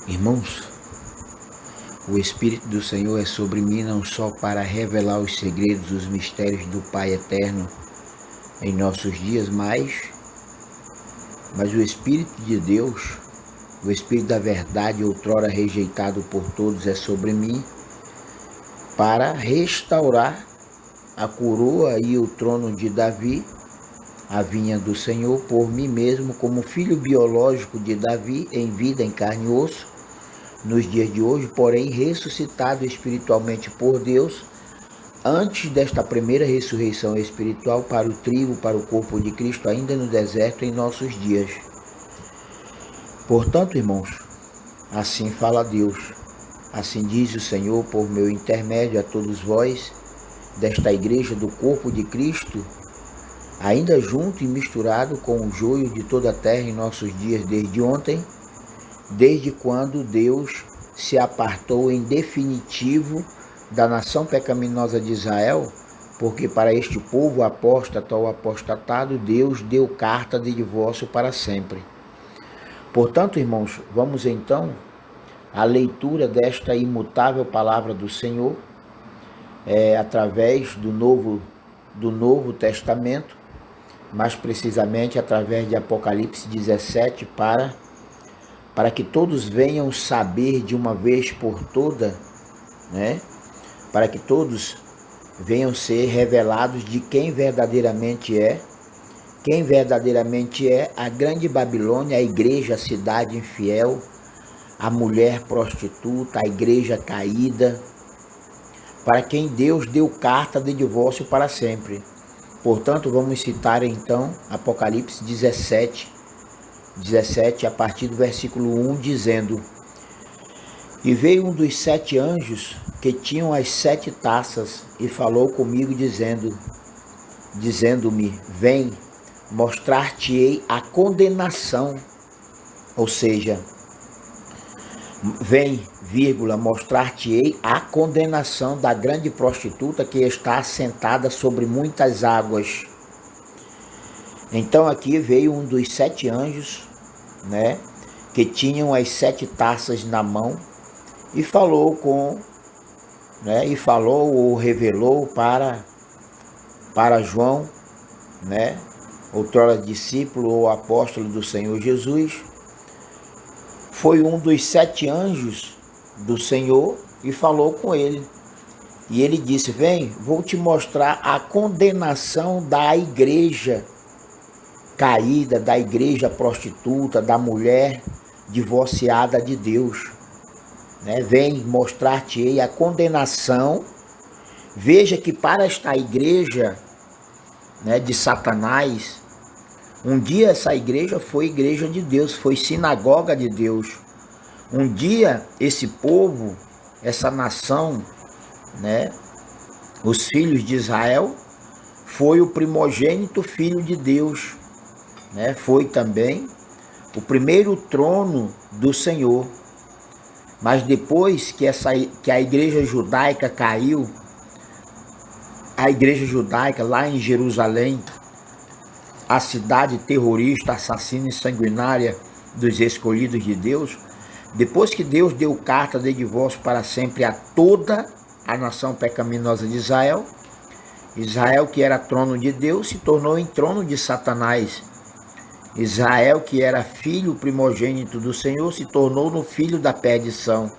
Irmãos, o Espírito do Senhor é sobre mim não só para revelar os segredos, os mistérios do Pai Eterno em nossos dias, mas o Espírito de Deus, o Espírito da verdade, outrora rejeitado por todos, é sobre mim para restaurar a coroa e o trono de Davi, a vinha do Senhor, por mim mesmo, como filho biológico de Davi, em vida, em carne e osso, nos dias de hoje, porém ressuscitado espiritualmente por Deus, antes desta primeira ressurreição espiritual para o trigo, para o corpo de Cristo, ainda no deserto em nossos dias. Portanto, irmãos, assim fala Deus, assim diz o Senhor por meu intermédio a todos vós, desta igreja do corpo de Cristo, ainda junto e misturado com o joio de toda a terra em nossos dias desde ontem, desde quando Deus se apartou em definitivo da nação pecaminosa de Israel, porque para este povo apóstata ou apostatado, Deus deu carta de divórcio para sempre. Portanto, irmãos, vamos então à leitura desta imutável palavra do Senhor, através do Novo Testamento, mais precisamente através de Apocalipse 17, para que todos venham saber de uma vez por toda, né? Para que todos venham ser revelados de quem verdadeiramente é a grande Babilônia, a igreja, a cidade infiel, a mulher prostituta, a igreja caída, para quem Deus deu carta de divórcio para sempre. Portanto, vamos citar então Apocalipse 17, a partir do versículo 1, dizendo: E veio um dos 7 anjos que tinham as 7 taças e falou comigo dizendo-me: Vem, mostrar-te-ei a condenação, ou seja, vem, mostrar-te-ei a condenação da grande prostituta que está assentada sobre muitas águas. Então aqui veio um dos 7 anjos, né, que tinham as 7 taças na mão e falou ou revelou para João, né, outrora discípulo ou apóstolo do Senhor Jesus. Foi um dos 7 anjos do Senhor e falou com ele. E ele disse: Vem, vou te mostrar a condenação da igreja caída, da igreja prostituta, da mulher divorciada de Deus. Né? Vem, mostrar-te-ei a condenação. Veja que para esta igreja, né, de Satanás, um dia essa igreja foi igreja de Deus, foi sinagoga de Deus. Um dia esse povo, essa nação, né, os filhos de Israel, foi o primogênito filho de Deus, né? Foi também o primeiro trono do Senhor. Mas depois que a igreja judaica caiu, a igreja judaica lá em Jerusalém, a cidade terrorista, assassina e sanguinária dos escolhidos de Deus, depois que Deus deu carta de divórcio para sempre a toda a nação pecaminosa de Israel, Israel, que era trono de Deus, se tornou em trono de Satanás. Israel, que era filho primogênito do Senhor, se tornou no filho da perdição.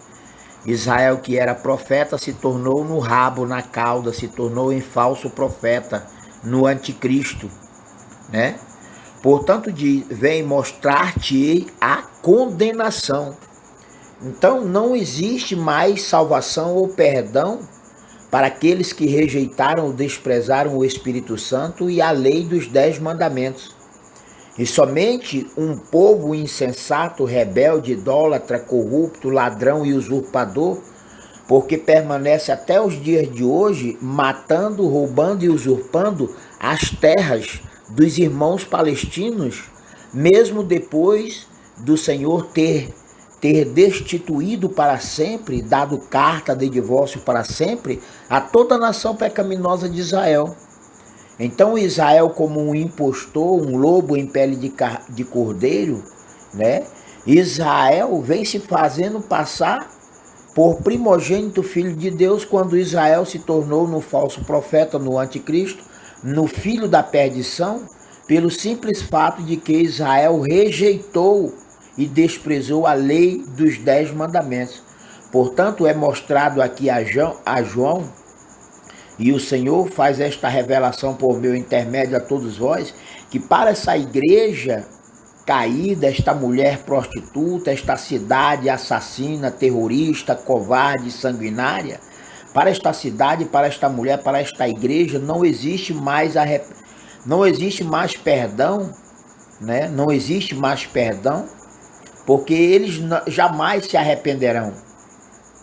Israel, que era profeta, se tornou no rabo, na cauda, se tornou em falso profeta, no anticristo, né? Portanto, vem mostrar-te a condenação. Então, não existe mais salvação ou perdão para aqueles que rejeitaram ou desprezaram o Espírito Santo e a lei dos 10 mandamentos. E somente um povo insensato, rebelde, idólatra, corrupto, ladrão e usurpador, porque permanece até os dias de hoje matando, roubando e usurpando as terras dos irmãos palestinos, mesmo depois do Senhor ter destituído para sempre, dado carta de divórcio para sempre, a toda a nação pecaminosa de Israel. Então Israel, como um impostor, um lobo em pele de cordeiro, né, Israel vem se fazendo passar por primogênito filho de Deus, quando Israel se tornou no falso profeta, no anticristo, no filho da perdição, pelo simples fato de que Israel rejeitou e desprezou a lei dos 10 mandamentos. Portanto, é mostrado aqui a João, e o Senhor faz esta revelação por meu intermédio a todos vós, que para essa igreja caída, esta mulher prostituta, esta cidade assassina, terrorista, covarde, sanguinária, para esta cidade, para esta mulher, para esta igreja, não existe mais perdão, né? Não existe mais perdão, porque eles jamais se arrependerão,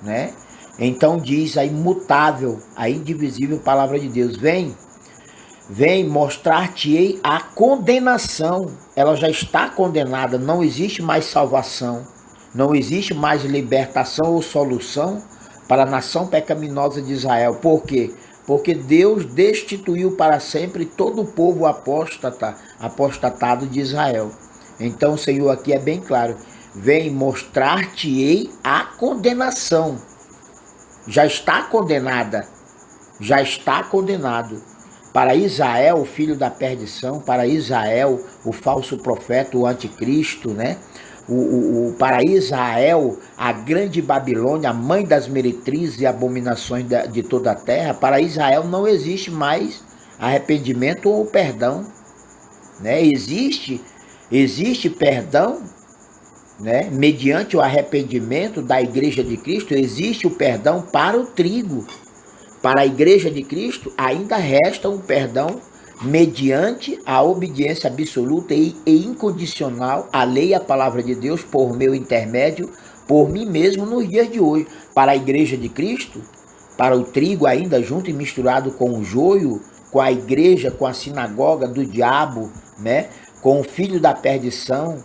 né? Então diz a imutável, a indivisível palavra de Deus: vem mostrar-te-ei a condenação. Ela já está condenada, não existe mais salvação, não existe mais libertação ou solução para a nação pecaminosa de Israel. Por quê? Porque Deus destituiu para sempre todo o povo apostatado de Israel. Então o Senhor aqui é bem claro: vem mostrar-te-ei a condenação. Já está condenada, já está condenado. Para Israel, o filho da perdição, para Israel, o falso profeta, o anticristo, né? Para Israel, a grande Babilônia, a mãe das meretrizes e abominações de toda a terra, para Israel não existe mais arrependimento ou perdão, né? Existe perdão, né? Mediante o arrependimento da igreja de Cristo, existe o perdão para o trigo. Para a igreja de Cristo, ainda resta um perdão mediante a obediência absoluta e incondicional à lei e à palavra de Deus, por meu intermédio, por mim mesmo, nos dias de hoje. Para a igreja de Cristo, para o trigo ainda junto e misturado com o joio, com a igreja, com a sinagoga do diabo, né? Com o filho da perdição,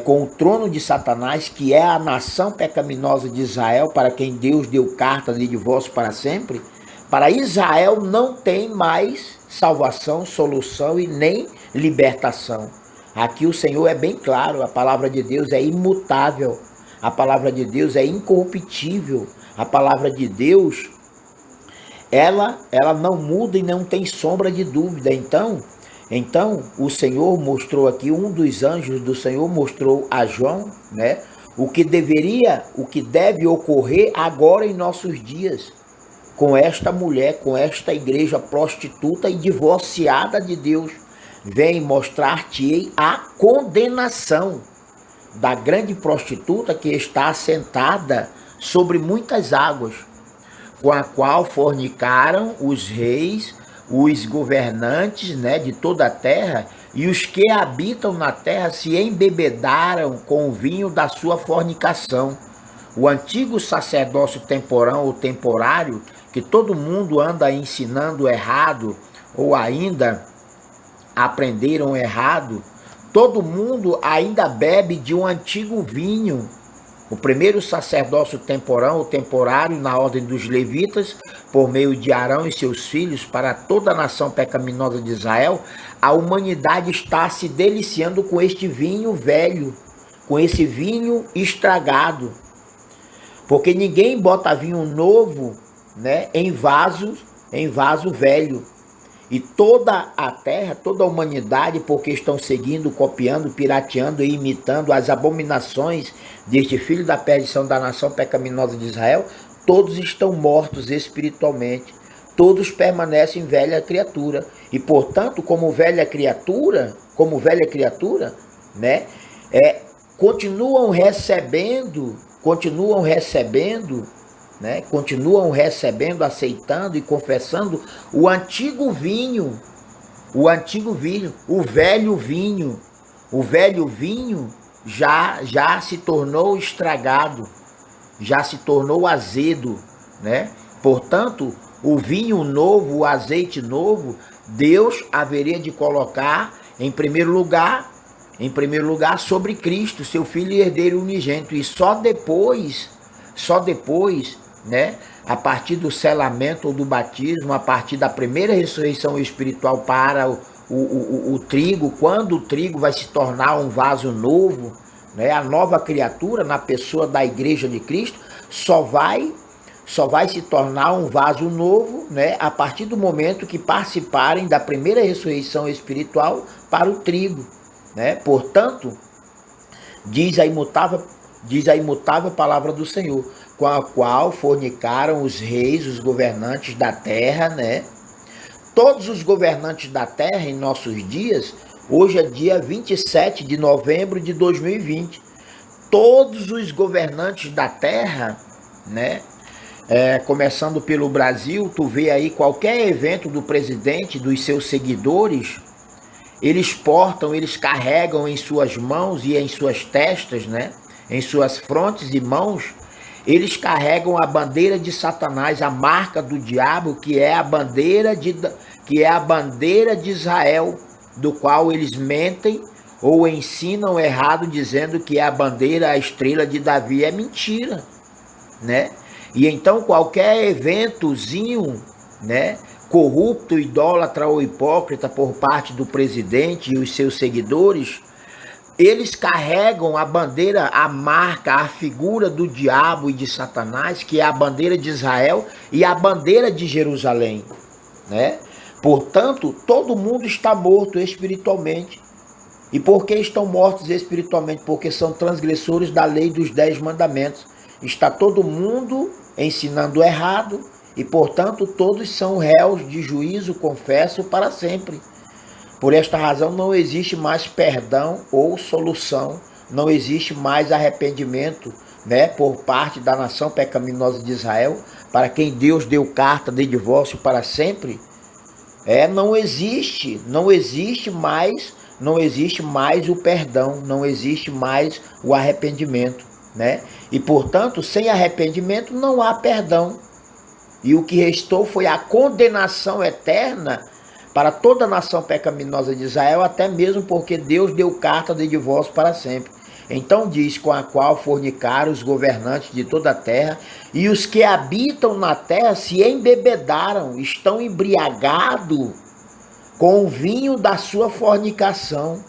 com o trono de Satanás, que é a nação pecaminosa de Israel, para quem Deus deu carta de divórcio para sempre. Para Israel não tem mais salvação, solução e nem libertação. Aqui o Senhor é bem claro, a palavra de Deus é imutável, a palavra de Deus é incorruptível, a palavra de Deus, ela não muda e não tem sombra de dúvida. Então o Senhor mostrou aqui, um dos anjos do Senhor mostrou a João, né, o que deve ocorrer agora em nossos dias, com esta mulher, com esta igreja prostituta e divorciada de Deus. Vem mostrar-te-ei a condenação da grande prostituta que está assentada sobre muitas águas, com a qual fornicaram os reis, os governantes, né, de toda a terra, e os que habitam na terra se embebedaram com o vinho da sua fornicação. O antigo sacerdócio temporão ou temporário, que todo mundo anda ensinando errado, ou ainda aprenderam errado, todo mundo ainda bebe de um antigo vinho. O primeiro sacerdócio temporão ou temporário na ordem dos levitas, por meio de Arão e seus filhos, para toda a nação pecaminosa de Israel, a humanidade está se deliciando com este vinho velho, com esse vinho estragado. Porque ninguém bota vinho novo, né, em vaso velho. E toda a terra, toda a humanidade, porque estão seguindo, copiando, pirateando e imitando as abominações deste filho da perdição da nação pecaminosa de Israel, todos estão mortos espiritualmente. Todos permanecem velha criatura. E, portanto, como velha criatura, né, continuam recebendo, né? Continuam recebendo, aceitando e confessando o antigo vinho, o velho vinho. O velho vinho já se tornou estragado, já se tornou azedo, né? Portanto, o vinho novo, o azeite novo, Deus haveria de colocar em primeiro lugar sobre Cristo, seu Filho e herdeiro unigênito, e só depois, né, a partir do selamento ou do batismo, a partir da primeira ressurreição espiritual para o trigo, quando o trigo vai se tornar um vaso novo, né, a nova criatura na pessoa da Igreja de Cristo, só vai se tornar um vaso novo, né, a partir do momento que participarem da primeira ressurreição espiritual para o trigo, né? Portanto, diz a imutável palavra do Senhor, com a qual fornicaram os reis, os governantes da terra, né? Todos os governantes da terra em nossos dias, hoje é dia 27 de novembro de 2020, todos os governantes da terra, né? Começando pelo Brasil, tu vê aí qualquer evento do presidente, dos seus seguidores, eles carregam em suas mãos e em suas testas, né? Em suas frontes e mãos, eles carregam a bandeira de Satanás, a marca do diabo, que é a bandeira de Israel, do qual eles mentem ou ensinam errado, dizendo que é a bandeira, a estrela de Davi. É mentira, né? E então qualquer eventozinho, né, corrupto, idólatra ou hipócrita por parte do presidente e os seus seguidores, eles carregam a bandeira, a marca, a figura do diabo e de Satanás, que é a bandeira de Israel e a bandeira de Jerusalém, né? Portanto, todo mundo está morto espiritualmente. E por que estão mortos espiritualmente? Porque são transgressores da lei dos 10 mandamentos. Está todo mundo ensinando errado e, portanto, todos são réus de juízo, confesso, para sempre. Por esta razão não existe mais perdão ou solução, não existe mais arrependimento, né, por parte da nação pecaminosa de Israel, para quem Deus deu carta de divórcio para sempre. Não existe mais o perdão, não existe mais o arrependimento, né? E, portanto, sem arrependimento não há perdão. E o que restou foi a condenação eterna para toda a nação pecaminosa de Israel, até mesmo porque Deus deu carta de divórcio para sempre. Então diz, com a qual fornicaram os governantes de toda a terra, e os que habitam na terra se embebedaram, estão embriagados com o vinho da sua fornicação,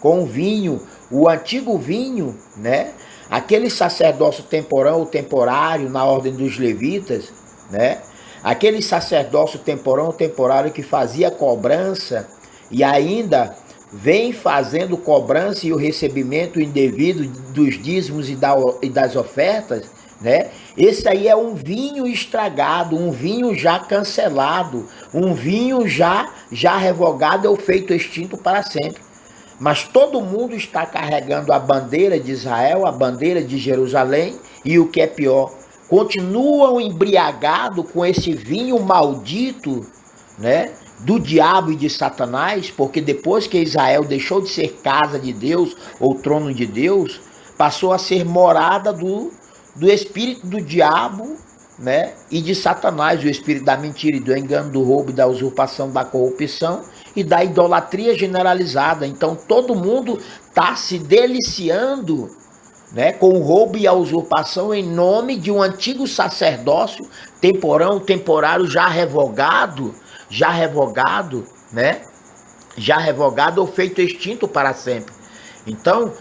com o vinho, o antigo vinho, né? Aquele sacerdócio temporão ou temporário na ordem dos levitas, né? Aquele sacerdócio temporão ou temporário que fazia cobrança e ainda vem fazendo cobrança e o recebimento indevido dos dízimos e das ofertas, né? Esse aí é um vinho estragado, um vinho já cancelado, um vinho já revogado ou feito extinto para sempre. Mas todo mundo está carregando a bandeira de Israel, a bandeira de Jerusalém, e o que é pior, continuam embriagados com esse vinho maldito, né, do diabo e de Satanás, porque depois que Israel deixou de ser casa de Deus ou trono de Deus, passou a ser morada do espírito do diabo, né, e de Satanás, o espírito da mentira e do engano, do roubo, da usurpação, da corrupção e da idolatria generalizada. Então todo mundo está se deliciando, né, com o roubo e a usurpação em nome de um antigo sacerdócio temporário já revogado, né, já revogado ou feito extinto para sempre. Então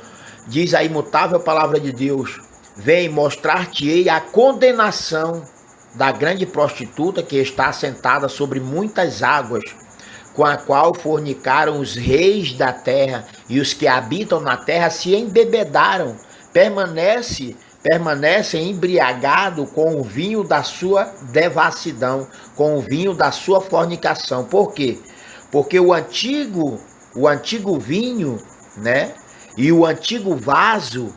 diz a imutável palavra de Deus: vem mostrar-te-ei a condenação da grande prostituta que está assentada sobre muitas águas, com a qual fornicaram os reis da terra, e os que habitam na terra se embebedaram, permanecem embriagados com o vinho da sua devassidão, com o vinho da sua fornicação. Por quê? Porque o antigo vinho, né, e o antigo vaso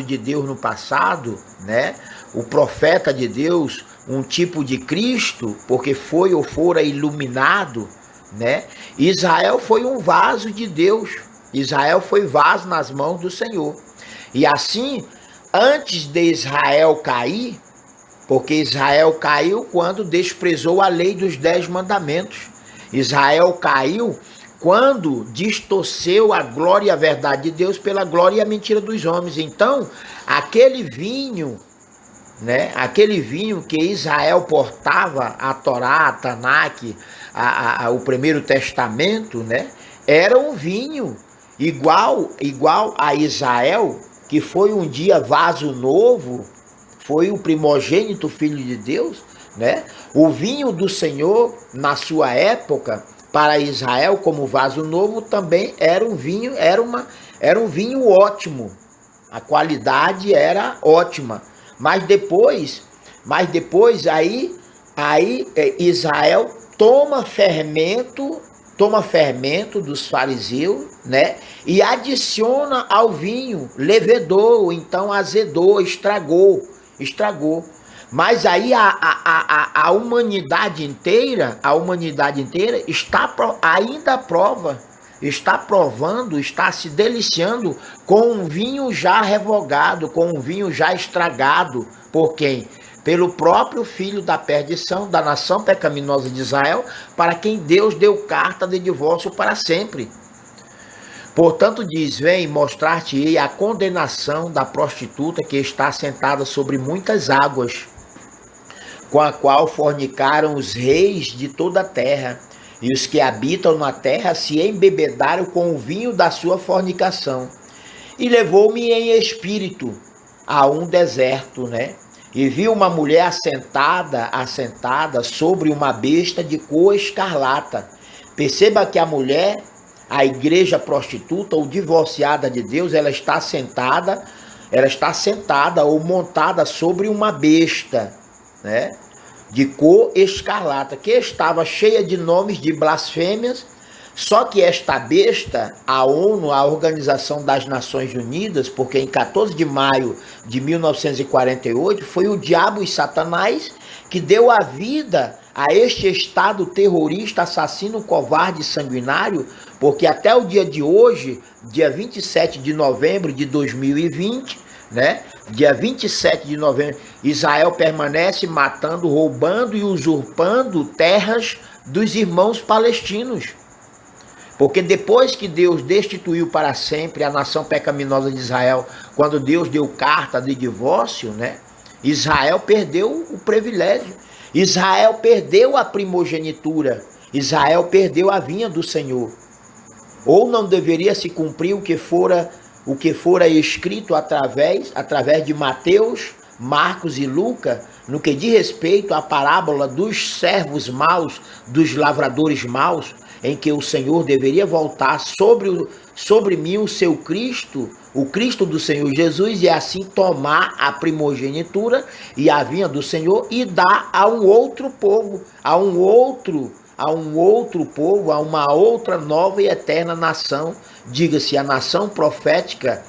de Deus no passado, né, o profeta de Deus, um tipo de Cristo, porque foi ou fora iluminado, né? Israel foi um vaso de Deus. Israel foi vaso nas mãos do Senhor. E assim, antes de Israel cair, porque Israel caiu quando desprezou a lei dos 10 mandamentos. Israel caiu quando distorceu a glória e a verdade de Deus pela glória e a mentira dos homens. Então, aquele vinho, né, aquele vinho que Israel portava, a Torá, a Tanakh, o Primeiro Testamento, né, era um vinho igual a Israel, que foi um dia vaso novo, foi o primogênito filho de Deus, né? O vinho do Senhor, na sua época, para Israel como vaso novo, também era um vinho, era um vinho ótimo. A qualidade era ótima. Mas depois aí Israel toma fermento dos fariseus, né? E adiciona ao vinho, levedou, então azedou, estragou. Mas aí a humanidade inteira está provando, está se deliciando com um vinho já revogado, com um vinho já estragado. Por quem? Pelo próprio filho da perdição, da nação pecaminosa de Israel, para quem Deus deu carta de divórcio para sempre. Portanto diz, vem mostrar-te-ei a condenação da prostituta que está sentada sobre muitas águas, com a qual fornicaram os reis de toda a terra, e os que habitam na terra se embebedaram com o vinho da sua fornicação. E levou-me em espírito a um deserto, né? E vi uma mulher assentada sobre uma besta de cor escarlata. Perceba que a mulher, a igreja prostituta ou divorciada de Deus, ela está sentada ou montada sobre uma besta, né? De cor escarlata, que estava cheia de nomes de blasfêmias. Só que esta besta, a ONU, a Organização das Nações Unidas, porque em 14 de maio de 1948 foi o diabo e Satanás que deu a vida a este Estado terrorista, assassino, covarde e sanguinário, porque até o dia de hoje, dia 27 de novembro de 2020, né? Dia 27 de novembro, Israel permanece matando, roubando e usurpando terras dos irmãos palestinos. Porque depois que Deus destituiu para sempre a nação pecaminosa de Israel, quando Deus deu carta de divórcio, né? Israel perdeu o privilégio. Israel perdeu a primogenitura. Israel perdeu a vinha do Senhor. Ou não deveria se cumprir o que fora escrito através de Mateus, Marcos e Lucas, no que diz respeito à parábola dos servos maus, dos lavradores maus, em que o Senhor deveria voltar sobre mim o seu Cristo, o Cristo do Senhor Jesus, e assim tomar a primogenitura e a vinha do Senhor e dar a um outro povo, a uma outra nova e eterna nação, diga-se a nação profética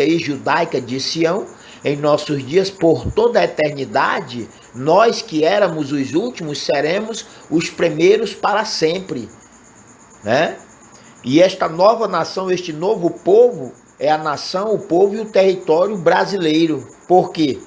e judaica de Sião. Em nossos dias, por toda a eternidade, nós que éramos os últimos, seremos os primeiros para sempre, né? E esta nova nação, este novo povo, é a nação, o povo e o território brasileiro. Por quê?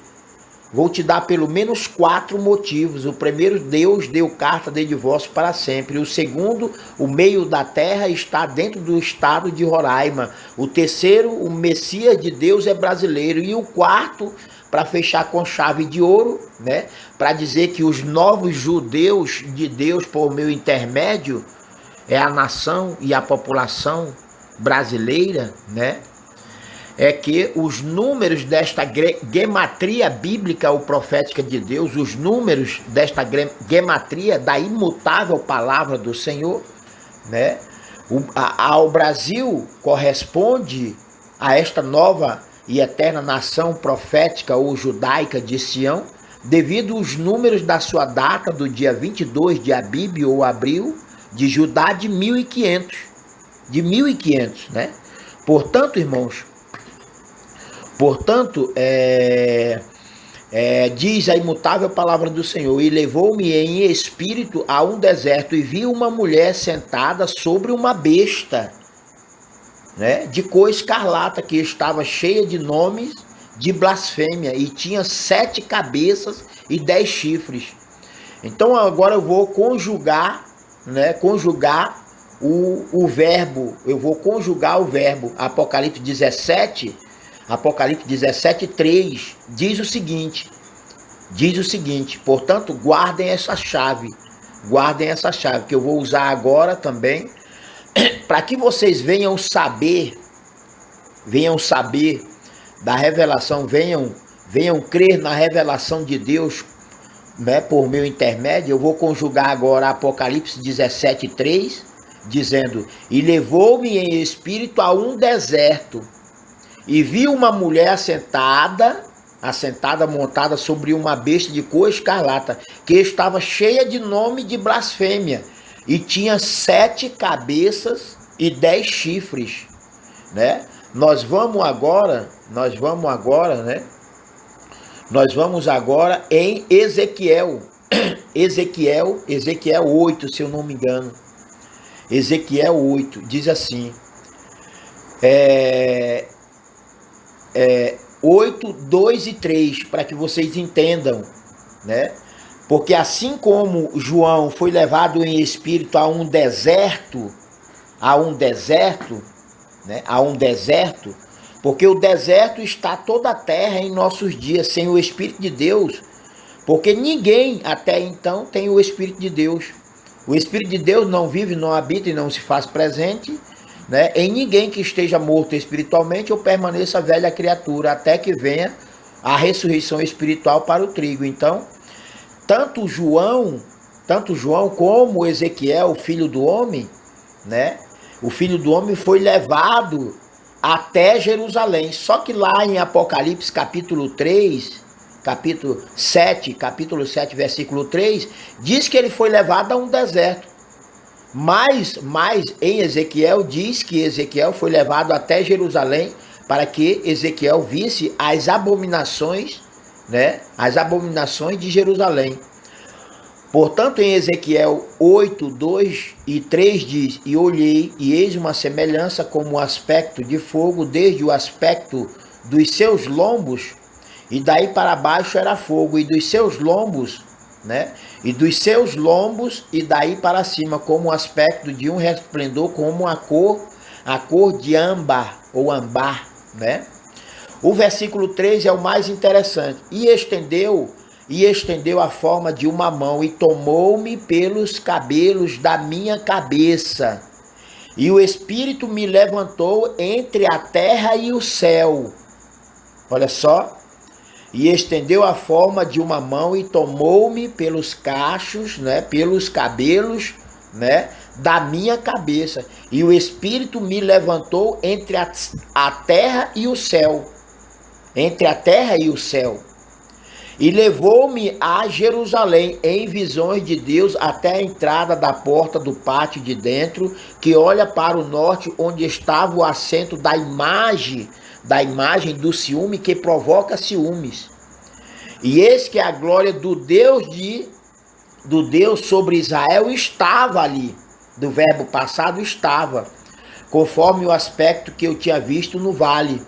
Vou te dar pelo menos 4 motivos. O primeiro, Deus deu carta de divórcio para sempre. O segundo, o meio da terra está dentro do estado de Roraima. O terceiro, o Messias de Deus é brasileiro. E o quarto, para fechar com chave de ouro, né? Para dizer que os novos judeus de Deus, por meu intermédio, é a nação e a população brasileira, né? É que os números desta gematria bíblica ou profética de Deus, os números desta gematria da imutável palavra do Senhor, né? Ao Brasil corresponde a esta nova e eterna nação profética ou judaica de Sião, devido aos números da sua data do dia 22 de Abib ou Abril, de Judá de 1500, né? Portanto, irmãos, diz a imutável palavra do Senhor, e levou-me em espírito a um deserto, e vi uma mulher sentada sobre uma besta, né, de cor escarlata, que estava cheia de nomes de blasfêmia, e tinha 7 cabeças e 10 chifres. Então agora eu vou conjugar o verbo, Apocalipse 17, 3, diz o seguinte, portanto, guardem essa chave, que eu vou usar agora também, para que vocês venham saber da revelação, venham crer na revelação de Deus, né, por meu intermédio. Eu vou conjugar agora Apocalipse 17:3, dizendo: e levou-me em espírito a um deserto, e vi uma mulher assentada montada sobre uma besta de cor escarlata, que estava cheia de nome de blasfêmia, e tinha 7 cabeças e 10 chifres, né? Nós vamos agora, né? Nós vamos agora em Ezequiel 8, se eu não me engano. Ezequiel 8, diz assim, 8, 2 e 3, para que vocês entendam, né? Porque assim como João foi levado em espírito a um deserto, né? A um deserto, porque o deserto está toda a terra em nossos dias sem o Espírito de Deus, porque ninguém até então tem o Espírito de Deus. O Espírito de Deus não vive, não habita e não se faz presente, né, em ninguém que esteja morto espiritualmente ou permaneça velha criatura, até que venha a ressurreição espiritual para o trigo. Então, tanto João como Ezequiel, o filho do homem, né, o filho do homem foi levado até Jerusalém. Só que lá em Apocalipse capítulo 7, versículo 3, diz que ele foi levado a um deserto. Mas em Ezequiel diz que Ezequiel foi levado até Jerusalém para que Ezequiel visse as abominações, né? As abominações de Jerusalém. Portanto, em Ezequiel 8, 2 e 3 diz: e olhei, e eis uma semelhança como o aspecto de fogo, desde o aspecto dos seus lombos, e daí para baixo era fogo, e dos seus lombos, né? E dos seus lombos, e daí para cima, como o aspecto de um resplendor, como a cor de âmbar, ou ambar, né? O versículo 3 é o mais interessante. E estendeu a forma de uma mão, e tomou-me pelos cabelos da minha cabeça. E o Espírito me levantou entre a terra e o céu. Olha só. E estendeu a forma de uma mão e tomou-me pelos cachos, né, pelos cabelos, né, da minha cabeça. E o Espírito me levantou entre a terra e o céu. Entre a terra e o céu. E levou-me a Jerusalém em visões de Deus até a entrada da porta do pátio de dentro, que olha para o norte, onde estava o assento da imagem do ciúme, que provoca ciúmes. E eis que a glória do Deus sobre Israel estava ali, do verbo passado estava, conforme o aspecto que eu tinha visto no vale.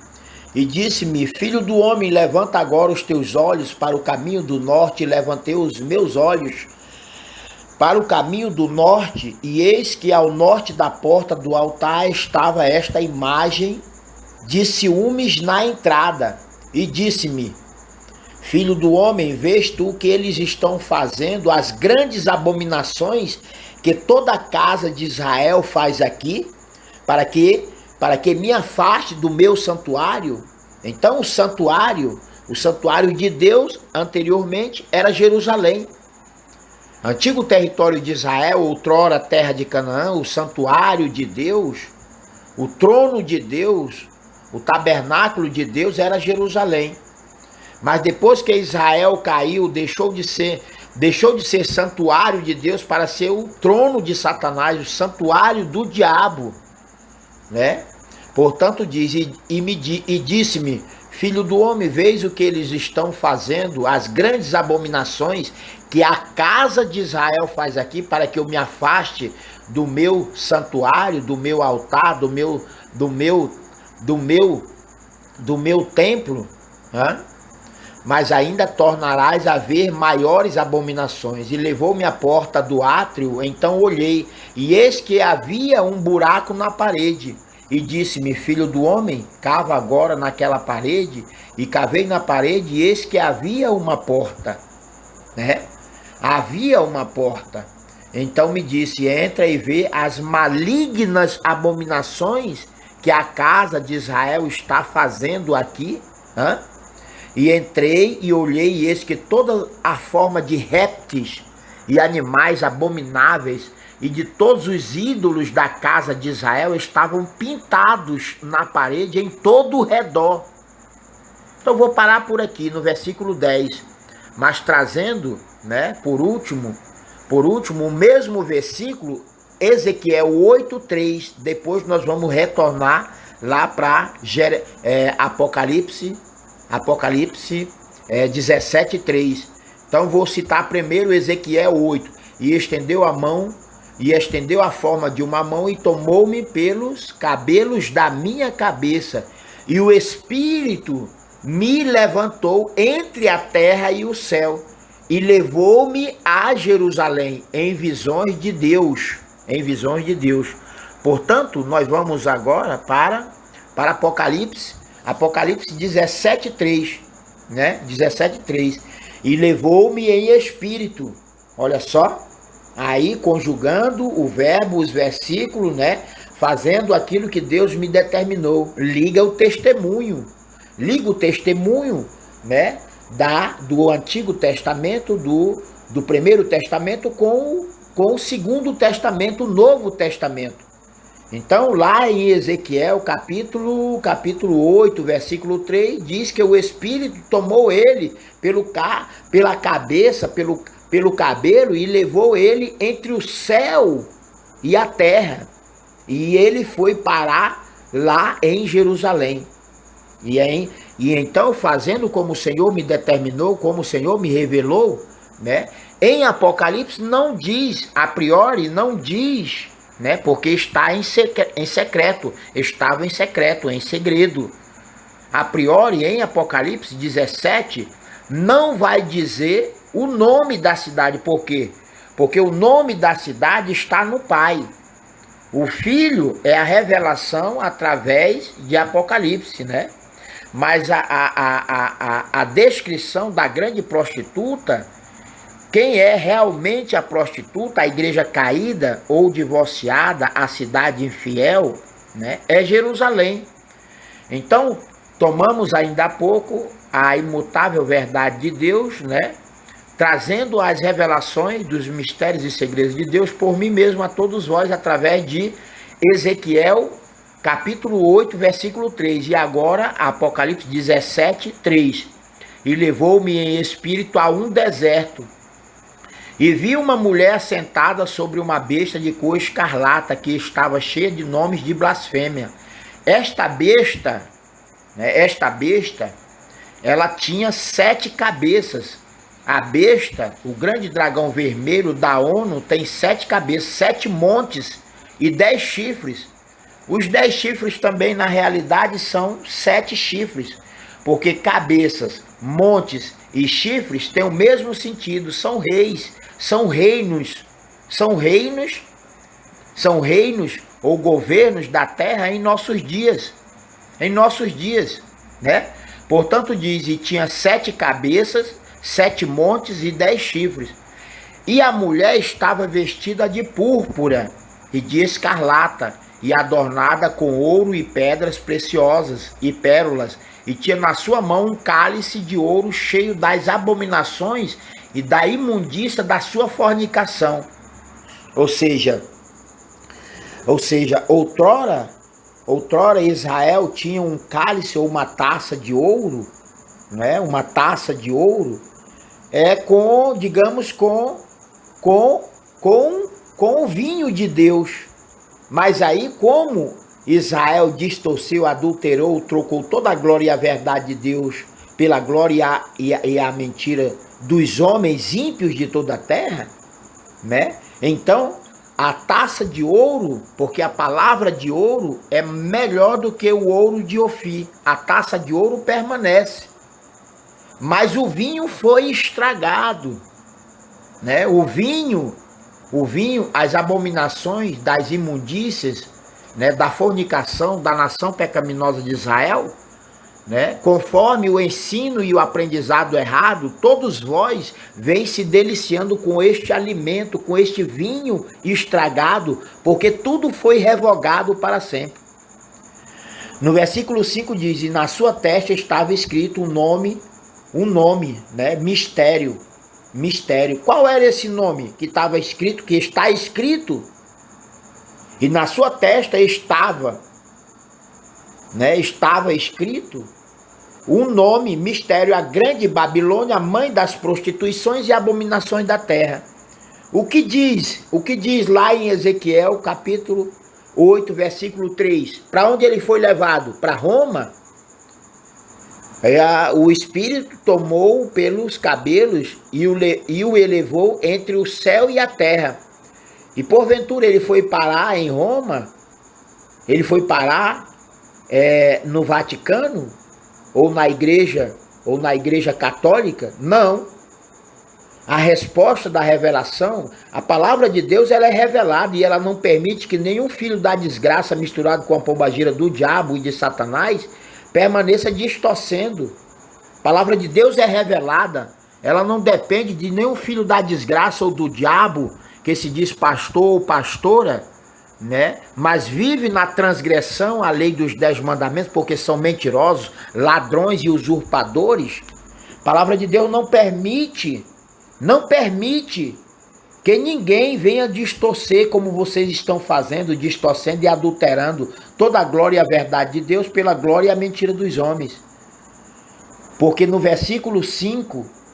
E disse-me: filho do homem, levanta agora os teus olhos para o caminho do norte. E levantei os meus olhos para o caminho do norte, e eis que ao norte da porta do altar estava esta imagem de ciúmes na entrada. E disse-me: filho do homem, vês tu que eles estão fazendo as grandes abominações que toda a casa de Israel faz aqui, para que me afaste do meu santuário? Então o santuário de Deus anteriormente era Jerusalém. Antigo território de Israel, outrora terra de Canaã, o santuário de Deus, o trono de Deus, o tabernáculo de Deus era Jerusalém. Mas depois que Israel caiu, deixou de ser santuário de Deus para ser o trono de Satanás, o santuário do diabo, né? Portanto diz, e disse-me: filho do homem, vês o que eles estão fazendo, as grandes abominações que a casa de Israel faz aqui, para que eu me afaste do meu santuário, do meu altar, do meu templo, né? Mas ainda tornarás a ver maiores abominações. E levou-me à porta do átrio, então olhei, e eis que havia um buraco na parede. E disse-me: filho do homem, cava agora naquela parede. E cavei na parede, e eis que havia uma porta, né? Havia uma porta. Então me disse, entra e vê as malignas abominações que a casa de Israel está fazendo aqui. E entrei e olhei, e eis que toda a forma de répteis e animais abomináveis e de todos os ídolos da casa de Israel estavam pintados na parede em todo o redor. Então vou parar por aqui no versículo 10, mas trazendo, né, por último, o mesmo versículo, Ezequiel 8:3. Depois nós vamos retornar lá para Apocalipse 17:3. Então vou citar primeiro Ezequiel 8. E estendeu a mão, e estendeu a forma de uma mão, e tomou-me pelos cabelos da minha cabeça, e o Espírito me levantou entre a terra e o céu, e levou-me a Jerusalém, em visões de Deus. Portanto, nós vamos agora para Apocalipse 17:3, né? 17:3. E levou-me em espírito. Olha só, aí conjugando o verbo, os versículos, né? Fazendo aquilo que Deus me determinou. Liga o testemunho, né? Do Antigo Testamento, do Primeiro Testamento com o Segundo Testamento, o Novo Testamento. Então, lá em Ezequiel, capítulo 8, versículo 3, diz que o Espírito tomou ele pela cabeça, pelo cabelo, e levou ele entre o céu e a terra. E ele foi parar lá em Jerusalém. E então, fazendo como o Senhor me determinou, como o Senhor me revelou, né? Em Apocalipse não diz, a priori não diz, né? Porque está em secreto, estava em secreto, em segredo. A priori, em Apocalipse 17, não vai dizer o nome da cidade. Por quê? Porque o nome da cidade está no Pai. O Filho é a revelação através de Apocalipse, né? Mas a descrição da grande prostituta, quem é realmente a prostituta, a igreja caída ou divorciada, a cidade infiel, né, é Jerusalém. Então, tomamos ainda há pouco a imutável verdade de Deus, né, trazendo as revelações dos mistérios e segredos de Deus por mim mesmo a todos vós, através de Ezequiel, capítulo 8, versículo 3. E agora, Apocalipse 17, 3. E levou-me em espírito a um deserto, e vi uma mulher sentada sobre uma besta de cor escarlata, que estava cheia de nomes de blasfêmia. Esta besta, ela tinha 7 cabeças. A besta, o grande dragão vermelho da ONU, tem 7 cabeças, 7 montes e 10 chifres. Os 10 chifres também, na realidade, são 7 chifres, porque cabeças, montes e chifres têm o mesmo sentido, são reis, são reinos ou governos da terra em nossos dias, né? Portanto diz, e tinha 7 cabeças, 7 montes e 10 chifres. E a mulher estava vestida de púrpura e de escarlata, e adornada com ouro e pedras preciosas e pérolas, e tinha na sua mão um cálice de ouro cheio das abominações e da imundícia da sua fornicação. Ou seja, outrora Israel tinha um cálice ou uma taça de ouro, né? Uma taça de ouro com o vinho de Deus. Mas aí, como Israel distorceu, adulterou, trocou toda a glória e a verdade de Deus pela glória e a mentira dos homens ímpios de toda a terra, né? Então, a taça de ouro, porque a palavra de ouro é melhor do que o ouro de Ofir. A taça de ouro permanece. Mas o vinho foi estragado, né? O vinho, as abominações das imundícias, né, da fornicação da nação pecaminosa de Israel, né? Conforme o ensino e o aprendizado errado, todos vós vêm se deliciando com este alimento, com este vinho estragado, porque tudo foi revogado para sempre. No versículo 5 diz, e na sua testa estava escrito um nome, né? Mistério. Qual era esse nome que estava escrito, que está escrito? E na sua testa estava, né? Estava escrito um nome, mistério, a grande Babilônia, mãe das prostituições e abominações da terra. O que diz lá em Ezequiel, capítulo 8, versículo 3? Para onde ele foi levado? Para Roma? O Espírito tomou pelos cabelos e o elevou entre o céu e a terra. E porventura ele foi parar em Roma? Ele foi parar no Vaticano? Ou na igreja católica? Não. A resposta da revelação, a palavra de Deus, ela é revelada e ela não permite que nenhum filho da desgraça misturado com a pombagira do diabo e de Satanás permaneça distorcendo. A palavra de Deus é revelada, ela não depende de nenhum filho da desgraça ou do diabo que se diz pastor ou pastora, né? Mas vive na transgressão à lei dos 10 mandamentos, porque são mentirosos, ladrões e usurpadores. A palavra de Deus não permite que ninguém venha distorcer como vocês estão fazendo, distorcendo e adulterando toda a glória e a verdade de Deus pela glória e a mentira dos homens. Porque no versículo 5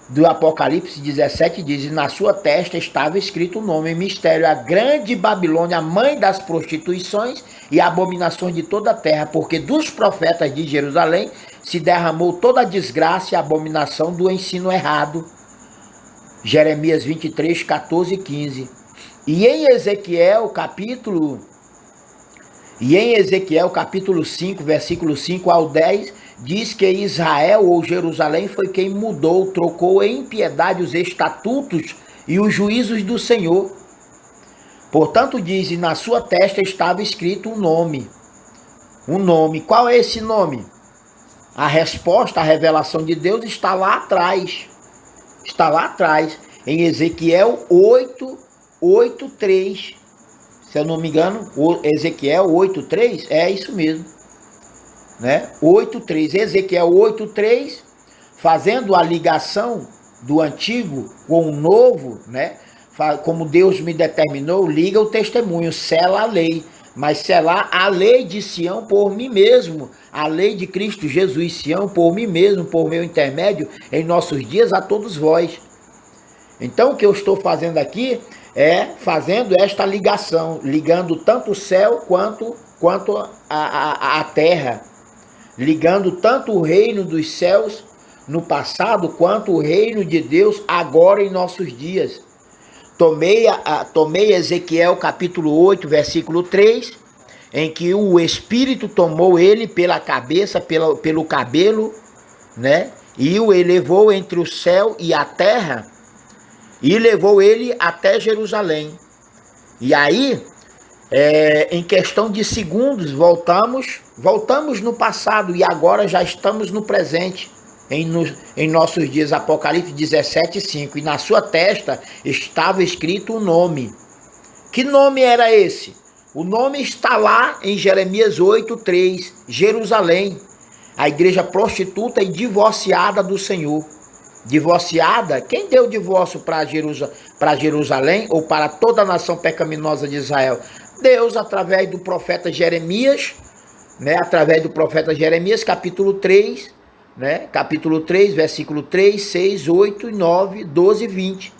do Apocalipse 17 diz, e na sua testa estava escrito o nome, mistério, a grande Babilônia, a mãe das prostituições e abominações de toda a terra, porque dos profetas de Jerusalém se derramou toda a desgraça e a abominação do ensino errado. Jeremias 23, 14 e 15. E em Ezequiel capítulo 5, versículo 5 ao 10, diz que Israel ou Jerusalém foi quem mudou, trocou em impiedade os estatutos e os juízos do Senhor. Portanto diz, e na sua testa estava escrito um nome. Um nome. Qual é esse nome? A resposta, a revelação de Deus está lá atrás. Está lá atrás, em Ezequiel 8, 3. Se eu não me engano, Ezequiel 8:3, é isso mesmo, né? 8:3, Ezequiel 8:3, fazendo a ligação do antigo com o novo, né? Como Deus me determinou, liga o testemunho, sela a lei, mas selar a lei de Sião por mim mesmo, a lei de Cristo Jesus, Sião por mim mesmo, por meu intermédio, em nossos dias a todos vós. Então o que eu estou fazendo aqui é fazendo esta ligação, ligando tanto o céu quanto a terra, ligando tanto o reino dos céus no passado quanto o reino de Deus agora em nossos dias. Tomei Ezequiel capítulo 8, versículo 3, em que o Espírito tomou ele pela cabeça, pelo cabelo, né? E o elevou entre o céu e a terra, e levou ele até Jerusalém. E aí, em questão de segundos, voltamos no passado e agora já estamos no presente. Em nossos dias, Apocalipse 17, 5. E na sua testa estava escrito um nome. Que nome era esse? O nome está lá em Jeremias 8, 3. Jerusalém. A igreja prostituta e divorciada do Senhor. Divorciada? Quem deu divórcio para Jerusalém ou para toda a nação pecaminosa de Israel? Deus, através do profeta Jeremias, né? Através do profeta Jeremias, capítulo 3, né? Capítulo 3, versículo 3, 6, 8, 9, 12 e 20.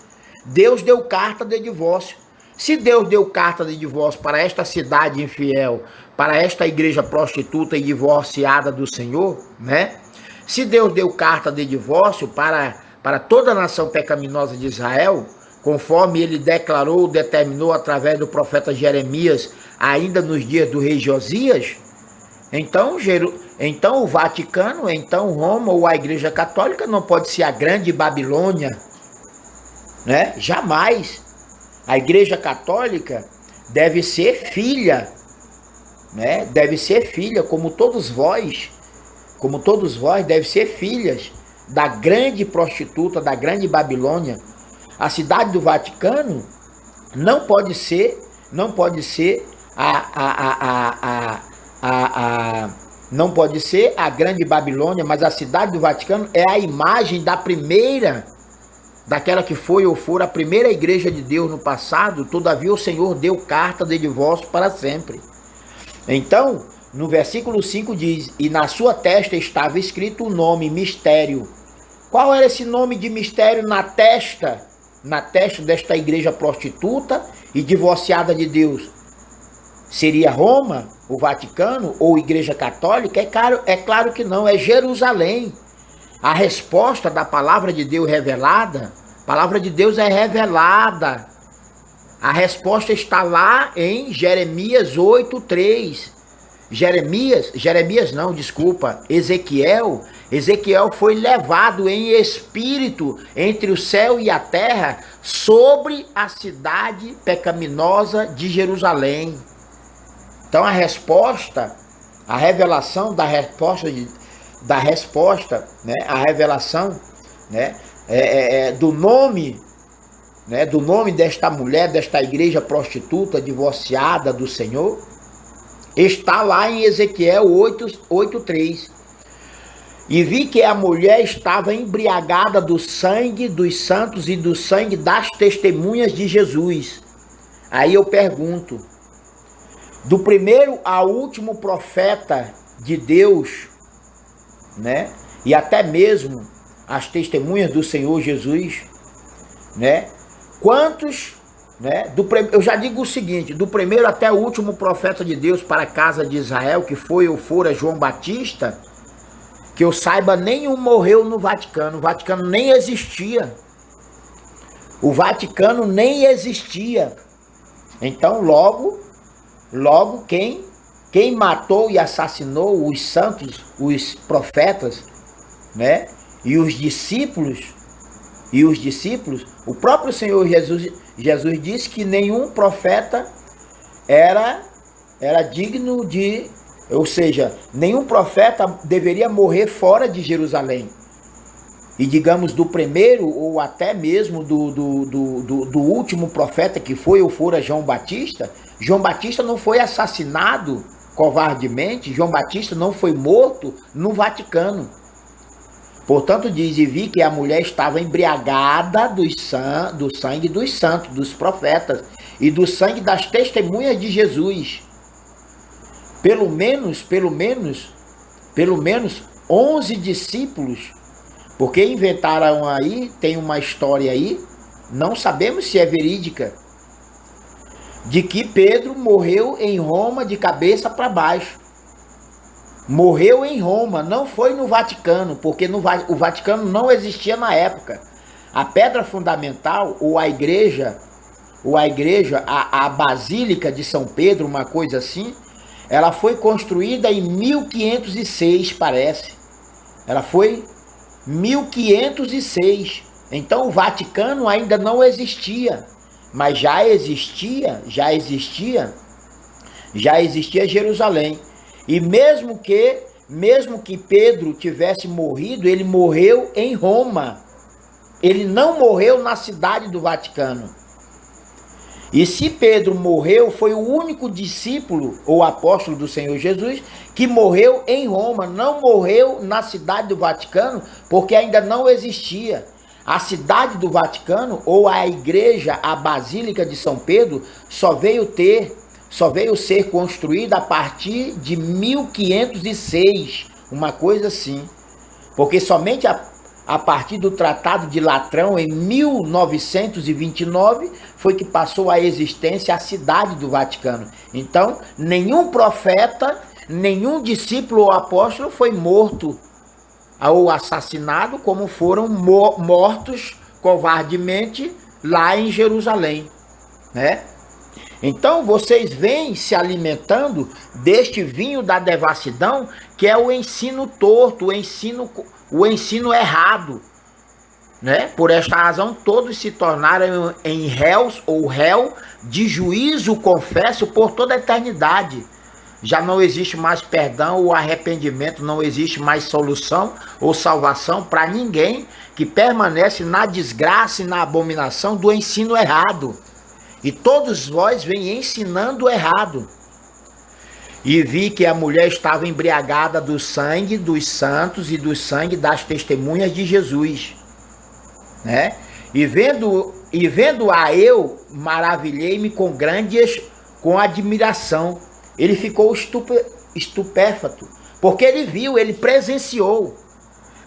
Deus deu carta de divórcio. Se Deus deu carta de divórcio para esta cidade infiel, para esta igreja prostituta e divorciada do Senhor, né? Se Deus deu carta de divórcio para toda a nação pecaminosa de Israel, conforme ele declarou, determinou através do profeta Jeremias, ainda nos dias do rei Josias, então o Vaticano, então Roma ou a Igreja Católica não pode ser a grande Babilônia, né? Jamais. A Igreja Católica deve ser filha, né? Deve ser filha, como todos vós, como todos vós, devem ser filhas da grande prostituta, da grande Babilônia. A cidade do Vaticano não pode ser não pode ser a grande Babilônia, mas a cidade do Vaticano é a imagem da primeira, daquela que foi ou for a primeira igreja de Deus no passado. Todavia o Senhor deu carta de divórcio para sempre. Então, no versículo 5 diz: e na sua testa estava escrito o nome mistério. Qual era esse nome de mistério na testa desta igreja prostituta e divorciada de Deus? Seria Roma, o Vaticano ou Igreja Católica? É claro que não, é Jerusalém. A resposta da palavra de Deus revelada, a palavra de Deus é revelada. A resposta está lá em Jeremias 8:3. Ezequiel foi levado em espírito entre o céu e a terra sobre a cidade pecaminosa de Jerusalém. Então a revelação, né, a revelação, né, do nome desta mulher, desta igreja prostituta, divorciada do Senhor, está lá em Ezequiel 8:3. E vi que a mulher estava embriagada do sangue dos santos e do sangue das testemunhas de Jesus. Aí eu pergunto, do primeiro ao último profeta de Deus, né? E até mesmo as testemunhas do Senhor Jesus, né? Quantos, né? Eu já digo o seguinte, do primeiro até o último profeta de Deus para a casa de Israel, que foi ou fora João Batista, que eu saiba, nenhum morreu no Vaticano. O Vaticano nem existia. O Vaticano nem existia. Então, logo quem matou e assassinou os santos, os profetas, né? E os discípulos, o próprio Senhor Jesus disse que nenhum profeta era digno de, ou seja, nenhum profeta deveria morrer fora de Jerusalém. E digamos, do primeiro ou até mesmo do último profeta que foi ou fora João Batista não foi assassinado covardemente, João Batista não foi morto no Vaticano. Portanto diz, e vi que a mulher estava embriagada do sangue dos santos, dos profetas, e do sangue das testemunhas de Jesus. Pelo menos 11 discípulos, porque inventaram aí, tem uma história aí, não sabemos se é verídica, de que Pedro morreu em Roma de cabeça para baixo. Morreu em Roma, não foi no Vaticano, porque o Vaticano não existia na época. A pedra fundamental, ou a igreja, a Basílica de São Pedro, uma coisa assim, ela foi construída em 1506, parece. Ela foi 1506. Então o Vaticano ainda não existia, mas já existia Jerusalém. E mesmo que Pedro tivesse morrido, ele morreu em Roma. Ele não morreu na cidade do Vaticano. E se Pedro morreu, foi o único discípulo ou apóstolo do Senhor Jesus que morreu em Roma, não morreu na cidade do Vaticano, porque ainda não existia. A cidade do Vaticano, ou a igreja, a Basílica de São Pedro, só veio ser construída a partir de 1506, uma coisa assim. Porque somente a partir do Tratado de Latrão, em 1929, foi que passou a existência a cidade do Vaticano. Então, nenhum profeta, nenhum discípulo ou apóstolo foi morto ou assassinado, como foram mortos covardemente lá em Jerusalém, né? Então vocês vêm se alimentando deste vinho da devassidão, que é o ensino torto, o ensino errado, né? Por esta razão todos se tornaram em réus ou réu de juízo, confesso, por toda a eternidade. já não existe mais perdão ou arrependimento, não existe mais solução ou salvação para ninguém que permanece na desgraça e na abominação do ensino errado. E todos vós vêm ensinando errado. E vi que a mulher estava embriagada do sangue dos santos e do sangue das testemunhas de Jesus, né? E vendo-a eu, maravilhei-me com admiração. Ele ficou estupéfato, porque ele viu, ele presenciou.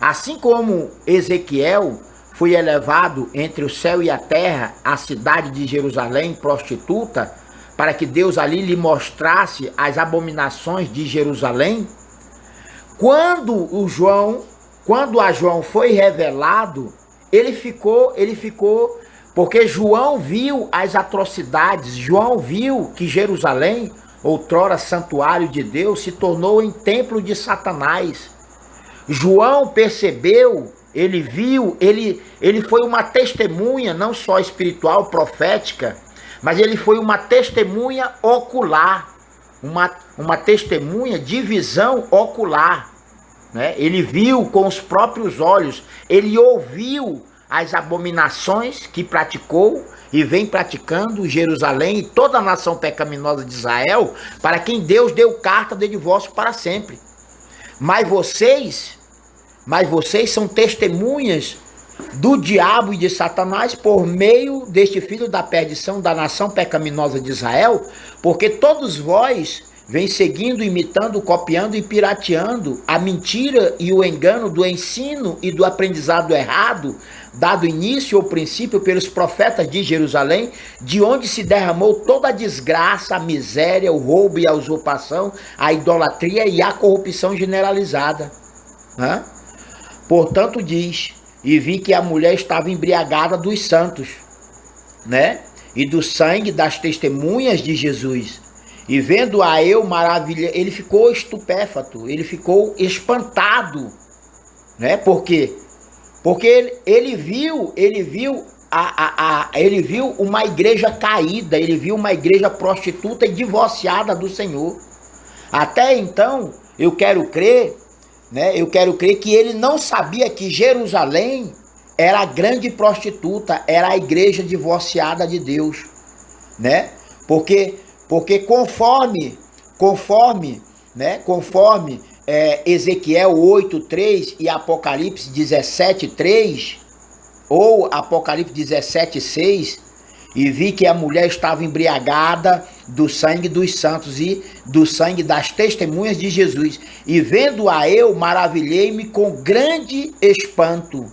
Assim como Ezequiel foi elevado entre o céu e a terra, a cidade de Jerusalém, prostituta, para que Deus ali lhe mostrasse as abominações de Jerusalém, quando a João foi revelado, ele ficou, porque João viu as atrocidades, João viu que Jerusalém, outrora santuário de Deus, se tornou em templo de Satanás. João percebeu, ele viu, ele foi uma testemunha, não só espiritual, profética, mas ele foi uma testemunha ocular, uma testemunha de visão ocular, né? Ele viu com os próprios olhos, ele ouviu as abominações que praticou e vem praticando Jerusalém e toda a nação pecaminosa de Israel, para quem Deus deu carta de divórcio para sempre. Mas vocês são testemunhas do diabo e de Satanás por meio deste filho da perdição da nação pecaminosa de Israel, porque todos vós vêm seguindo, imitando, copiando e pirateando a mentira e o engano do ensino e do aprendizado errado, dado início ou princípio pelos profetas de Jerusalém, de onde se derramou toda a desgraça, a miséria, o roubo e a usurpação, a idolatria e a corrupção generalizada. Portanto diz, e vi que a mulher estava embriagada dos santos, né? E do sangue das testemunhas de Jesus. E vendo-a eu, maravilha, ele ficou estupéfato, ele ficou espantado, né? Por quê? Porque ele viu uma igreja caída, ele viu uma igreja prostituta e divorciada do Senhor. Até então, eu quero crer que ele não sabia que Jerusalém era a grande prostituta, era a igreja divorciada de Deus, né? Porque conforme Ezequiel 8:3 e Apocalipse 17:3, ou Apocalipse 17:6, e vi que a mulher estava embriagada do sangue dos santos e do sangue das testemunhas de Jesus. E vendo-a eu, maravilhei-me com grande espanto.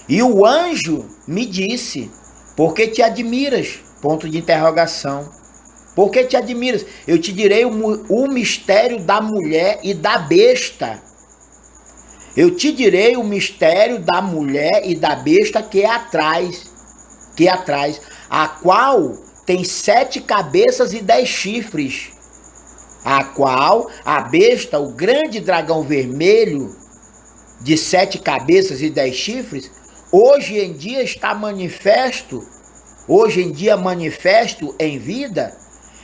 E o anjo me disse, por que te admiras? Ponto de interrogação. Por que te admiras? Eu te direi o mistério da mulher e da besta. Eu te direi o mistério da mulher e da besta que é atrás, a qual tem 7 cabeças e 10 chifres, a qual a besta, o grande dragão vermelho, de 7 cabeças e 10 chifres, hoje em dia manifesto em vida,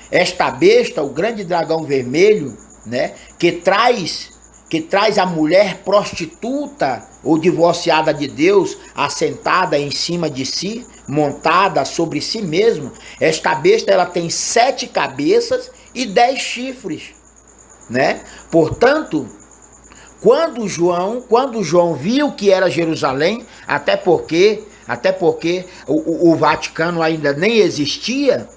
esta besta, o grande dragão vermelho, né, que traz a mulher prostituta ou divorciada de Deus, assentada em cima de si, montada sobre si mesmo. Esta besta, ela tem 7 cabeças e 10 chifres, né? Portanto, quando João viu que era Jerusalém, até porque o Vaticano ainda nem existia,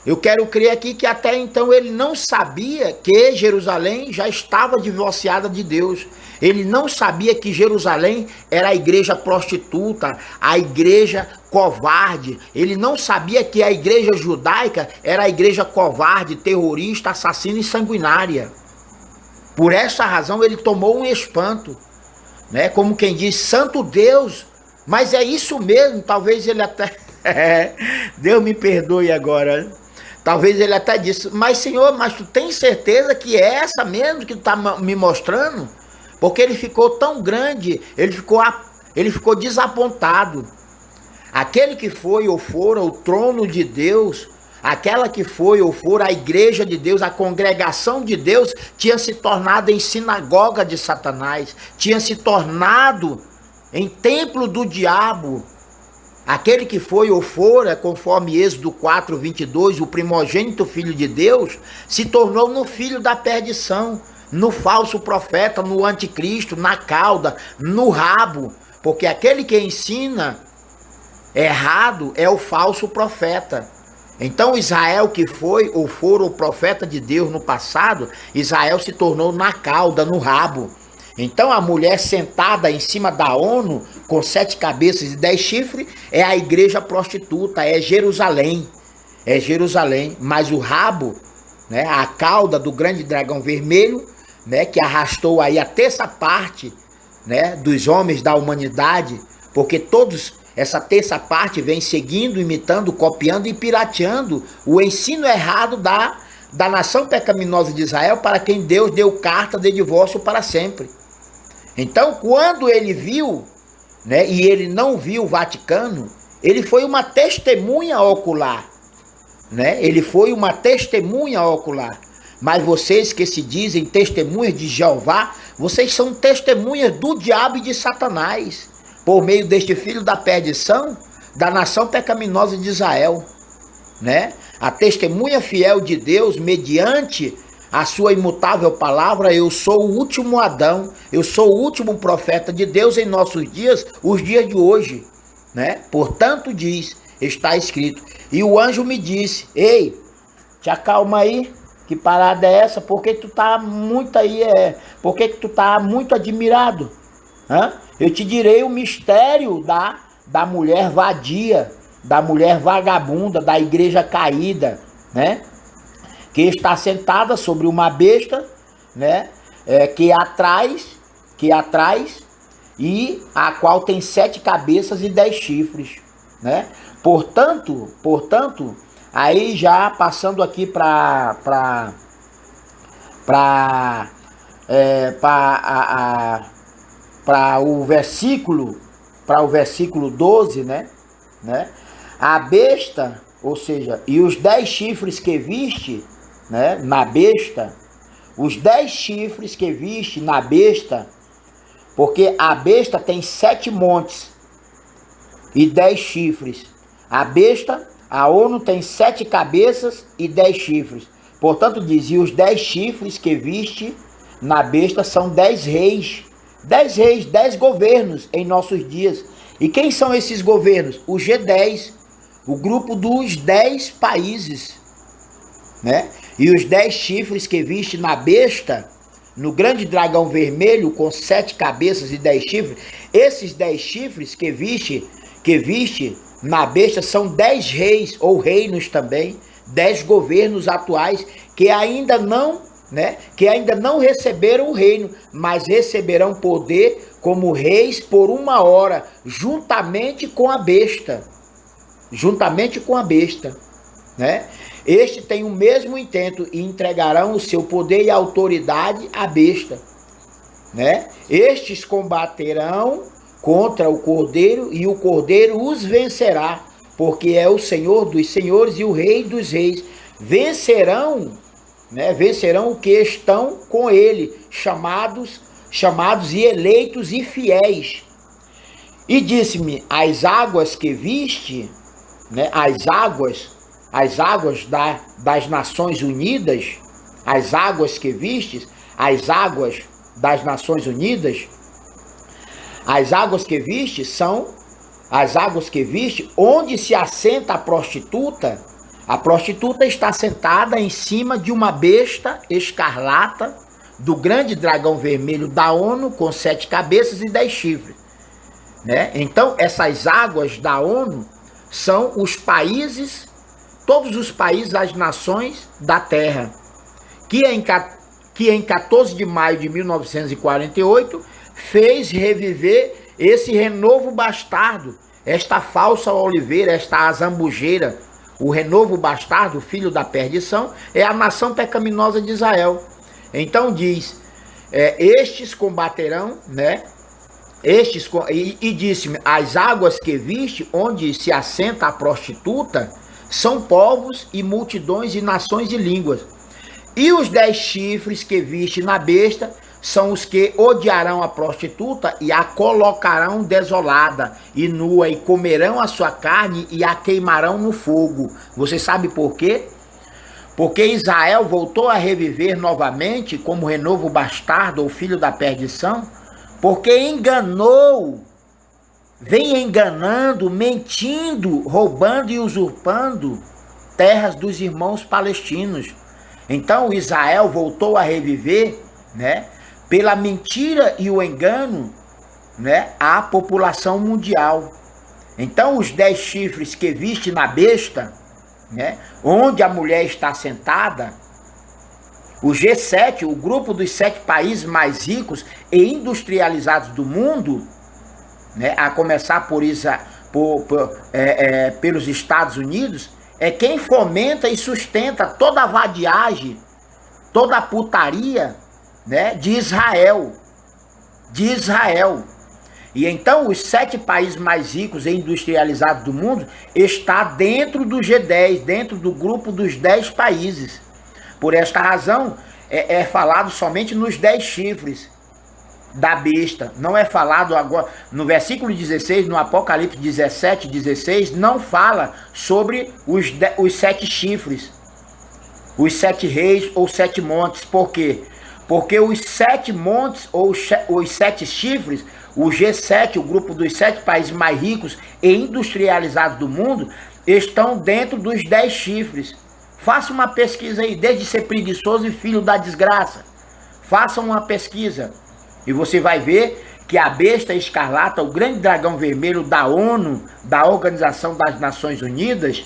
eu quero crer aqui que até então ele não sabia que Jerusalém já estava divorciada de Deus. Ele não sabia que Jerusalém era a igreja prostituta, a igreja covarde. Ele não sabia que a igreja judaica era a igreja covarde, terrorista, assassina e sanguinária. Por essa razão ele tomou um espanto, né? Como quem diz, santo Deus, mas é isso mesmo. Talvez ele até... Deus me perdoe agora. Talvez ele até disse, mas Senhor, mas tu tem certeza que é essa mesmo que tu está me mostrando? Porque ele ficou tão grande, ele ficou desapontado. Aquele que foi ou fora o trono de Deus, aquela que foi ou for a igreja de Deus, a congregação de Deus, tinha se tornado em sinagoga de Satanás, tinha se tornado em templo do diabo. Aquele que foi ou fora, conforme Êxodo 4:22, o primogênito filho de Deus, se tornou no filho da perdição, no falso profeta, no anticristo, na cauda, no rabo, porque aquele que ensina errado é o falso profeta. Então Israel que foi ou for o profeta de Deus no passado, Israel se tornou na cauda, no rabo. Então a mulher sentada em cima da ONU, com 7 cabeças e 10 chifres, é a igreja prostituta, é Jerusalém. É Jerusalém. Mas o rabo, né, a cauda do grande dragão vermelho, né, que arrastou aí a terça parte, né, dos homens da humanidade, porque essa terça parte vem seguindo, imitando, copiando e pirateando o ensino errado da nação pecaminosa de Israel, para quem Deus deu carta de divórcio para sempre. Então, quando ele viu, né, e ele não viu o Vaticano, ele foi uma testemunha ocular, né? Ele foi uma testemunha ocular. Mas vocês que se dizem testemunhas de Jeová, vocês são testemunhas do diabo e de Satanás, por meio deste filho da perdição, da nação pecaminosa de Israel, né? A testemunha fiel de Deus, mediante a sua imutável palavra, eu sou o último Adão, eu sou o último profeta de Deus em nossos dias, os dias de hoje, né? Portanto diz, está escrito. E o anjo me disse, ei, te acalma aí, que parada é essa? Por que tu tá muito aí, por que tu tá muito admirado? Hã? Eu te direi o mistério da mulher vadia, da mulher vagabunda, da igreja caída, né? Que está sentada sobre uma besta, né? Que atrás, e a qual tem 7 cabeças e 10 chifres, né? Portanto, aí já passando aqui para o versículo 12, né? A besta, ou seja, e os 10 chifres que viste, né, na besta, os 10 chifres que viste na besta, porque a besta tem 7 montes e 10 chifres. A besta, a ONU, tem 7 cabeças e 10 chifres. Portanto diz, e os 10 chifres que viste na besta são 10 reis. 10 reis, 10 governos em nossos dias. E quem são esses governos? O G10, o grupo dos 10 países, né? E os 10 chifres que viste na besta, no grande dragão vermelho com 7 cabeças e 10 chifres, esses 10 chifres que viste na besta são 10 reis ou reinos também, 10 governos atuais que ainda não, né, que ainda não receberam o reino, mas receberão poder como reis por 1 hora, juntamente com a besta, né? Este tem o mesmo intento e entregarão o seu poder e autoridade à besta, né? Estes combaterão contra o Cordeiro e o Cordeiro os vencerá, porque é o Senhor dos senhores e o Rei dos reis. Vencerão, né? Vencerão o que estão com ele, chamados e eleitos e fiéis. E disse-me, as águas que viste, né? As águas das Nações Unidas, as águas que vistes, as águas das Nações Unidas, as águas que viste são as águas que viste onde se assenta a prostituta. A prostituta está sentada em cima de uma besta escarlata do grande dragão vermelho da ONU com 7 cabeças e 10 chifres, né? Então essas águas da ONU são os países, todos os países, as nações da Terra, que em 14 de maio de 1948 fez reviver esse renovo bastardo, esta falsa oliveira, esta azambujeira. O renovo bastardo, filho da perdição, é a nação pecaminosa de Israel. Então diz, estes combaterão, né? E disse-me, as águas que viste onde se assenta a prostituta são povos e multidões e nações e línguas. E os 10 chifres que viste na besta são os que odiarão a prostituta e a colocarão desolada e nua, e comerão a sua carne e a queimarão no fogo. Você sabe por quê? Porque Israel voltou a reviver novamente como renovo bastardo ou filho da perdição, porque enganou, vem enganando, mentindo, roubando e usurpando terras dos irmãos palestinos. Então Israel voltou a reviver, né, pela mentira e o engano, né, a população mundial. Então os 10 chifres que viste na besta, né, onde a mulher está sentada, o G7, o grupo dos 7 países mais ricos e industrializados do mundo, né, a começar pelos Estados Unidos, é quem fomenta e sustenta toda a vadiagem, toda a putaria, né, de Israel. E então os 7 países mais ricos e industrializados do mundo está dentro do G10, dentro do grupo dos 10 países. Por esta razão, é falado somente nos 10 chifres da besta. Não é falado agora, no versículo 16, no Apocalipse 17, 16, não fala sobre os 7 chifres, os 7 reis ou 7 montes. Por quê? Porque os 7 montes ou os 7 chifres, o G7, o grupo dos 7 países mais ricos e industrializados do mundo, estão dentro dos 10 chifres. Faça uma pesquisa aí, desde ser preguiçoso e filho da desgraça. Faça uma pesquisa e você vai ver que a besta escarlata, o grande dragão vermelho da ONU, da Organização das Nações Unidas,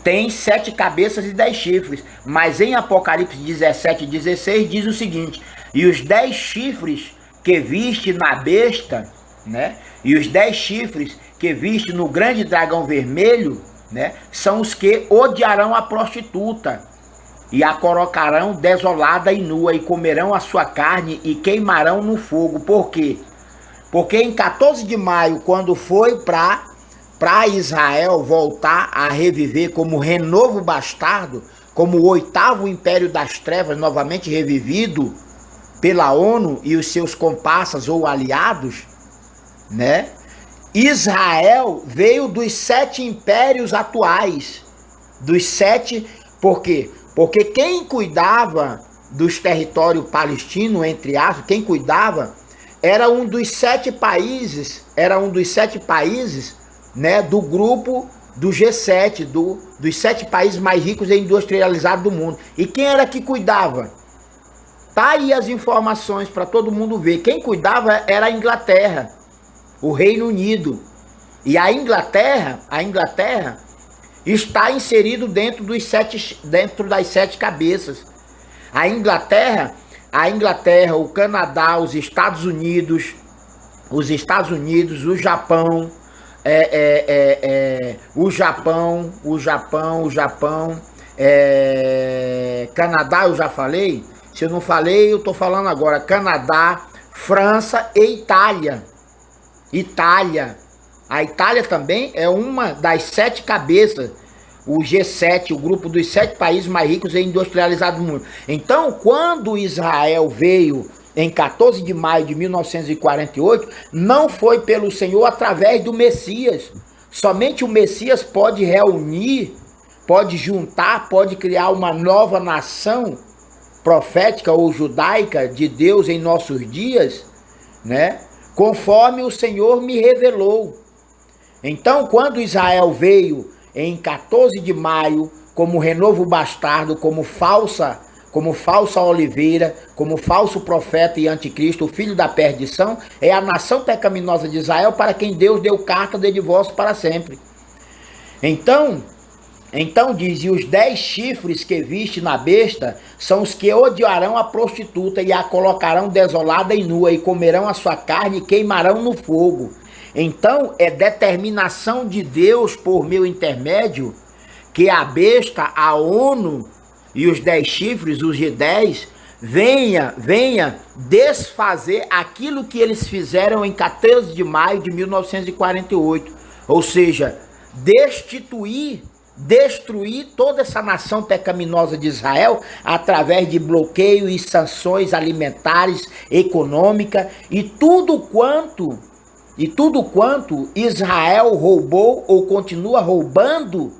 tem 7 cabeças e 10 chifres. Mas em Apocalipse 17 e 16 diz o seguinte: e os 10 chifres que viste na besta, né? E os 10 chifres que viste no grande dragão vermelho, né? São os que odiarão a prostituta e a colocarão desolada e nua, e comerão a sua carne e queimarão no fogo. Por quê? Porque em 14 de maio, quando foi para Israel voltar a reviver como renovo bastardo, como o 8º império das trevas novamente revivido pela ONU e os seus comparsas ou aliados, né? Israel veio dos 7 impérios atuais, dos 7, por quê? Porque quem cuidava dos territórios palestinos, entre aspas, quem cuidava era um dos 7 países, né, do grupo do G7, dos 7 países mais ricos e industrializados do mundo. E quem era que cuidava? Tá aí as informações para todo mundo ver. Quem cuidava era a Inglaterra, o Reino Unido. E a Inglaterra está inserido dentro das 7 cabeças. A Inglaterra, o Canadá, os Estados Unidos, o Japão, Canadá eu já falei. Se eu não falei, eu estou falando agora. Canadá, França e Itália. A Itália também é uma das 7 cabeças, o G7, o grupo dos 7 países mais ricos e industrializados do mundo. Então, quando Israel veio em 14 de maio de 1948, não foi pelo Senhor através do Messias. Somente o Messias pode reunir, pode juntar, pode criar uma nova nação profética ou judaica de Deus em nossos dias, né? Conforme o Senhor me revelou. Então, quando Israel veio em 14 de maio, como renovo bastardo, como falsa oliveira, como falso profeta e anticristo, o filho da perdição, é a nação pecaminosa de Israel, para quem Deus deu carta de divórcio para sempre. Então diz, e os 10 chifres que viste na besta são os que odiarão a prostituta e a colocarão desolada e nua, e comerão a sua carne e queimarão no fogo. Então é determinação de Deus por meu intermédio que a besta, a ONU e os 10 chifres, os G10, venha desfazer aquilo que eles fizeram em 14 de maio de 1948. Ou seja, destituir destruir toda essa nação pecaminosa de Israel através de bloqueio e sanções alimentares, econômicas e tudo quanto Israel roubou ou continua roubando,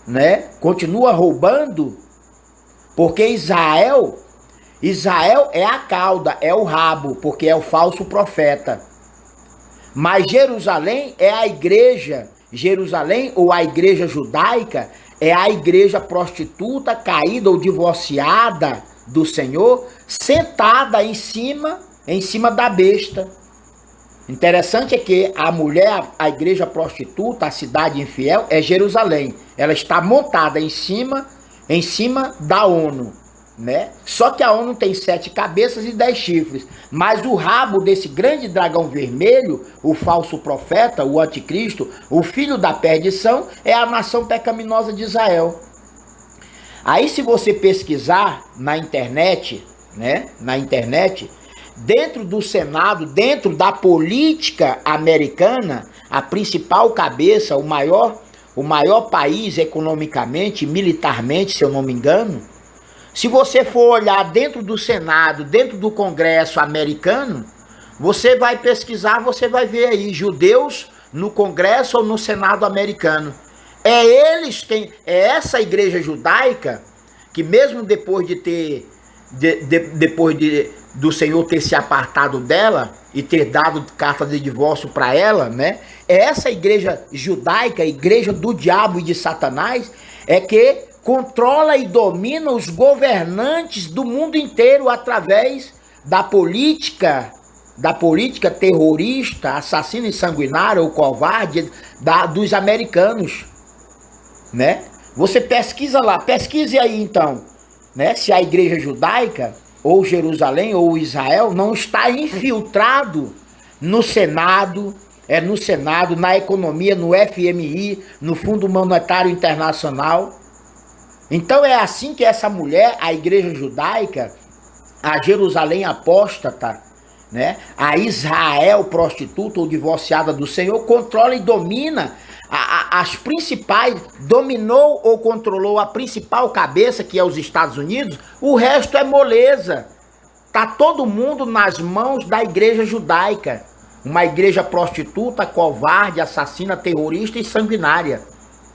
né? Continua roubando, porque Israel é a cauda, é o rabo, porque é o falso profeta. Mas Jerusalém é a igreja. Jerusalém, ou a igreja judaica, é a igreja prostituta, caída ou divorciada do Senhor, sentada em cima da besta. Interessante é que a mulher, a igreja prostituta, a cidade infiel, é Jerusalém. Ela está montada em cima da ONU, né? Só que a ONU tem 7 cabeças e 10 chifres. Mas o rabo desse grande dragão vermelho, o falso profeta, o anticristo, o filho da perdição, é a nação pecaminosa de Israel. Aí se você pesquisar na internet, né? Na internet, dentro do Senado, dentro da política americana, a principal cabeça, o maior país economicamente, militarmente, se eu não me engano, se você for olhar dentro do Senado, dentro do Congresso americano, você vai pesquisar, você vai ver aí judeus no Congresso ou no Senado americano. É essa igreja judaica que mesmo depois do Senhor ter se apartado dela e ter dado carta de divórcio para ela, né? É essa igreja judaica, igreja do diabo e de Satanás, é que controla e domina os governantes do mundo inteiro através da política terrorista, assassina e sanguinária ou covarde dos americanos, né? Você pesquisa lá, pesquise aí então, né? Se a igreja judaica ou Jerusalém ou Israel não está infiltrado no Senado, na economia, no FMI, no Fundo Monetário Internacional. Então é assim que essa mulher, a igreja judaica, a Jerusalém apóstata, né, a Israel prostituta ou divorciada do Senhor, controla e domina as principais, dominou ou controlou a principal cabeça, que é os Estados Unidos. O resto é moleza. Tá todo mundo nas mãos da igreja judaica, uma igreja prostituta, covarde, assassina, terrorista e sanguinária,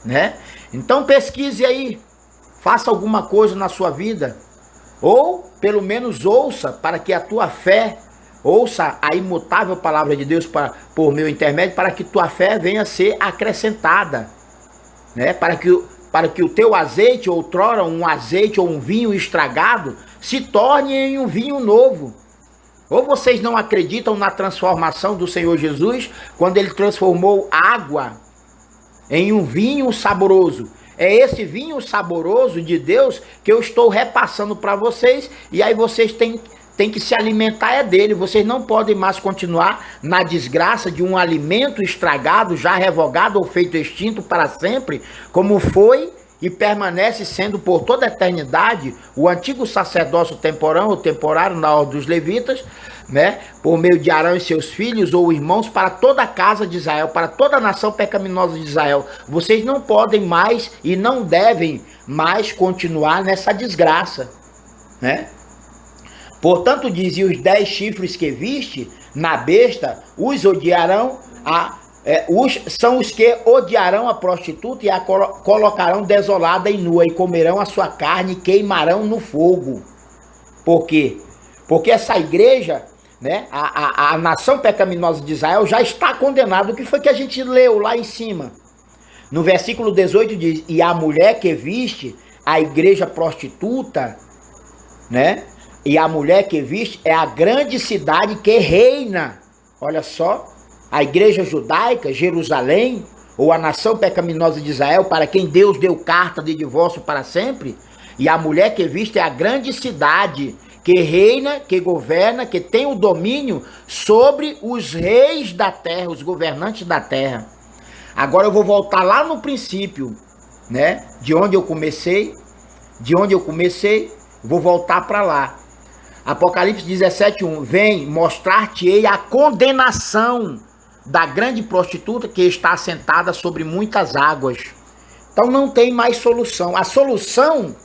né? Então pesquise aí. Faça alguma coisa na sua vida, ou pelo menos ouça, para que a tua fé, ouça a imutável palavra de Deus por meu intermédio, para que tua fé venha a ser acrescentada, né? Para que o teu azeite, outrora um azeite ou um vinho estragado, se torne em um vinho novo. Ou vocês não acreditam na transformação do Senhor Jesus, quando ele transformou água em um vinho saboroso? É esse vinho saboroso de Deus que eu estou repassando para vocês, e aí vocês têm que se alimentar dele. Vocês não podem mais continuar na desgraça de um alimento estragado, já revogado ou feito extinto para sempre, como foi e permanece sendo por toda a eternidade o antigo sacerdócio temporão ou temporário na ordem dos levitas, né, por meio de Arão e seus filhos ou irmãos, para toda a casa de Israel, para toda a nação pecaminosa de Israel. Vocês não podem mais e não devem mais continuar nessa desgraça, né? Portanto, dizia: os 10 chifres que viste na besta os odiarão, são os que odiarão a prostituta e a colocarão desolada e nua, e comerão a sua carne e queimarão no fogo. Por quê? Porque essa igreja, né, a nação pecaminosa de Israel já está condenada. O que foi que a gente leu lá em cima? No versículo 18 diz: e a mulher que viste, a igreja prostituta, né? E a mulher que viste é a grande cidade que reina. Olha só, a igreja judaica, Jerusalém, ou a nação pecaminosa de Israel, para quem Deus deu carta de divórcio para sempre. E a mulher que viste é a grande cidade que reina, que governa, que tem o domínio sobre os reis da terra, os governantes da terra. Agora eu vou voltar lá no princípio, né? De onde eu comecei, vou voltar para lá. Apocalipse 17:1, vem mostrar-te-ei a condenação da grande prostituta que está assentada sobre muitas águas. Então não tem mais solução. A solução,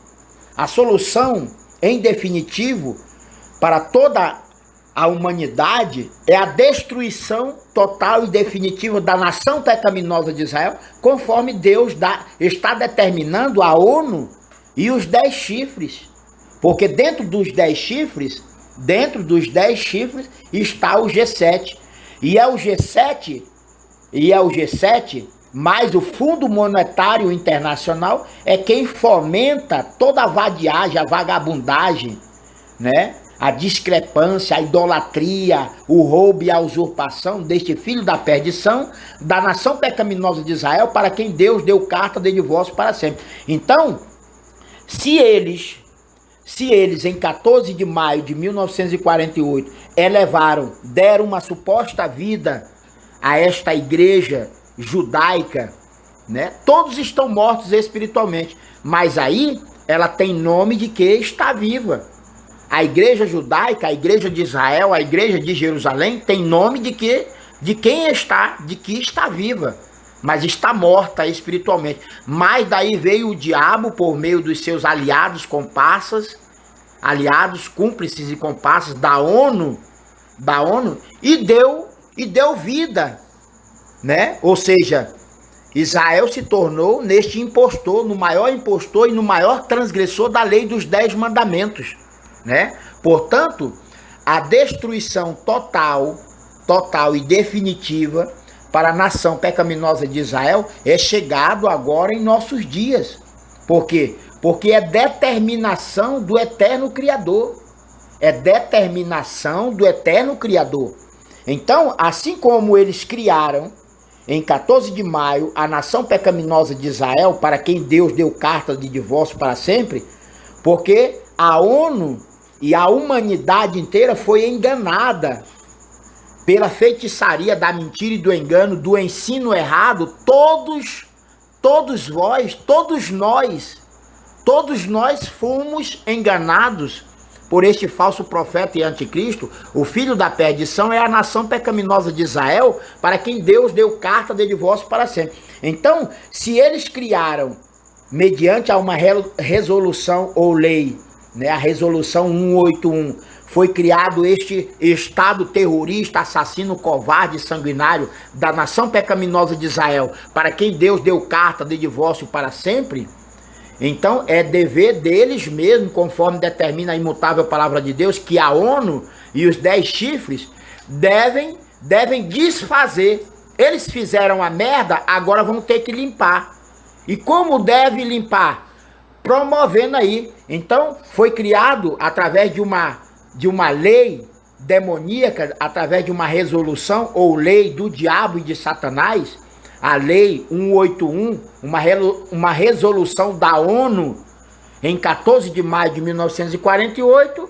em definitivo, para toda a humanidade é a destruição total e definitiva da nação pecaminosa de Israel, conforme Deus está determinando a ONU e os 10 chifres. Porque dentro dos 10 chifres está o G7. E é o G7, mais o Fundo Monetário Internacional é quem fomenta toda a vadiagem, a vagabundagem, né? A discrepância, a idolatria, o roubo e a usurpação deste filho da perdição, da nação pecaminosa de Israel, para quem Deus deu carta de divórcio para sempre. Então, se eles em 14 de maio de 1948 deram uma suposta vida a esta igreja judaica, né? Todos estão mortos espiritualmente, mas aí ela tem nome de que está viva. A igreja judaica, a igreja de Israel, a igreja de Jerusalém tem nome de que está viva, mas está morta espiritualmente. Mas daí veio o diabo por meio dos seus aliados cúmplices e comparsas da ONU, e deu vida, né? Ou seja, Israel se tornou neste impostor, no maior impostor e no maior transgressor da lei dos 10 mandamentos, né? Portanto, a destruição total e definitiva para a nação pecaminosa de Israel é chegado agora em nossos dias. Por quê? Porque é determinação do eterno Criador. Então, assim como eles criaram em 14 de maio a nação pecaminosa de Israel, para quem Deus deu carta de divórcio para sempre, porque a ONU e a humanidade inteira foi enganada pela feitiçaria da mentira e do engano, do ensino errado. Todos nós fomos enganados por este falso profeta e anticristo. O filho da perdição é a nação pecaminosa de Israel, para quem Deus deu carta de divórcio para sempre. Então, se eles criaram, mediante a uma resolução ou lei, né, a resolução 181, foi criado este estado terrorista, assassino, covarde e sanguinário da nação pecaminosa de Israel, para quem Deus deu carta de divórcio para sempre. Então é dever deles mesmo, conforme determina a imutável palavra de Deus, que a ONU e os 10 chifres devem desfazer. Eles fizeram a merda, agora vão ter que limpar. E como deve limpar? Promovendo aí. Então foi criado através de uma lei demoníaca, através de uma resolução ou lei do diabo e de Satanás, a lei 181, uma resolução da ONU em 14 de maio de 1948,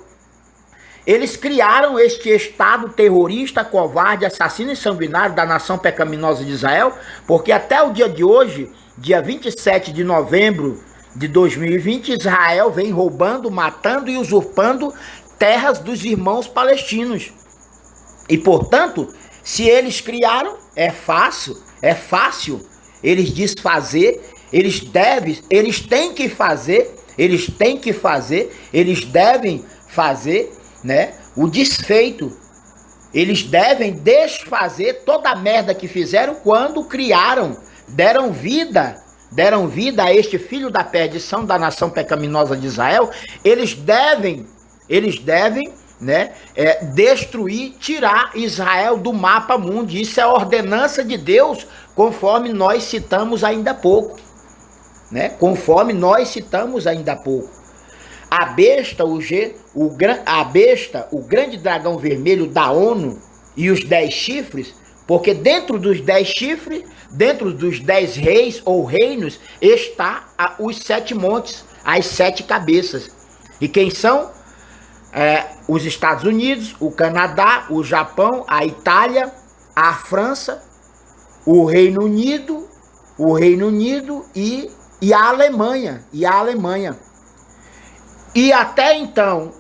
eles criaram este estado terrorista, covarde, assassino e sanguinário da nação pecaminosa de Israel, porque até o dia de hoje, dia 27 de novembro de 2020, Israel vem roubando, matando e usurpando terras dos irmãos palestinos. E portanto, se eles criaram, é fácil eles desfazer, eles devem fazer, né, o desfeito. Eles devem desfazer toda a merda que fizeram quando criaram, deram vida a este filho da perdição da nação pecaminosa de Israel. Eles devem, né, destruir, tirar Israel do mapa mundo. Isso é a ordenança de Deus, conforme nós citamos ainda há pouco, né? A besta, o grande dragão vermelho da ONU e os 10 chifres, porque dentro dos 10 chifres, dentro dos 10 reis ou reinos, está os 7 montes, as 7 cabeças. E quem são? Os Estados Unidos, o Canadá, o Japão, a Itália, a França, o Reino Unido e a Alemanha. E até então,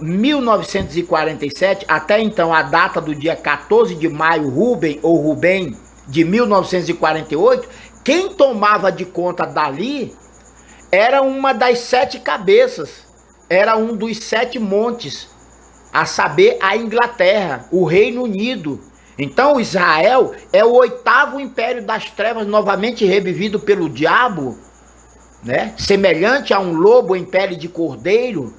1947, até então a data do dia 14 de maio, Rubem de 1948, quem tomava de conta dali era uma das 7 cabeças, era um dos 7 montes, a saber, a Inglaterra, o Reino Unido. Então Israel é o 8º império das trevas novamente revivido pelo diabo, né? Semelhante a um lobo em pele de cordeiro.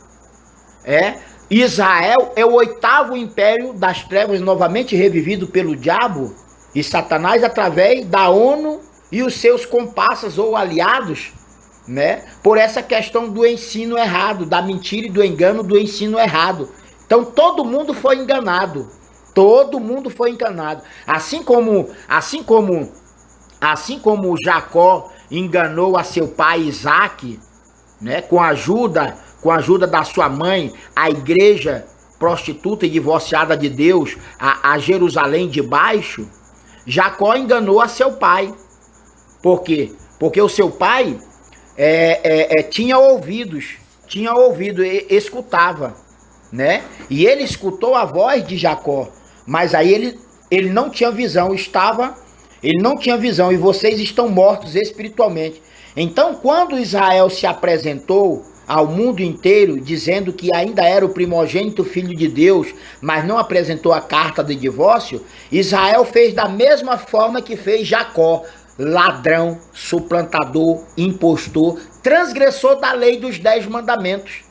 Israel é o 8º império das trevas novamente revivido pelo diabo e Satanás através da ONU e os seus comparsas ou aliados, né? Por essa questão do ensino errado, da mentira e do engano do ensino errado. Então todo mundo foi enganado. Todo mundo foi enganado. Assim como Jacó enganou a seu pai Isaac, né? Com a ajuda da sua mãe, a igreja prostituta e divorciada de Deus, a Jerusalém de baixo, Jacó enganou a seu pai. Por quê? Porque o seu pai tinha ouvido, escutava, né? E ele escutou a voz de Jacó, mas aí ele não tinha visão, ele não tinha visão, e vocês estão mortos espiritualmente. Então, quando Israel se apresentou ao mundo inteiro, dizendo que ainda era o primogênito filho de Deus, mas não apresentou a carta de divórcio, Israel fez da mesma forma que fez Jacó, ladrão, suplantador, impostor, transgressor da lei dos 10 mandamentos.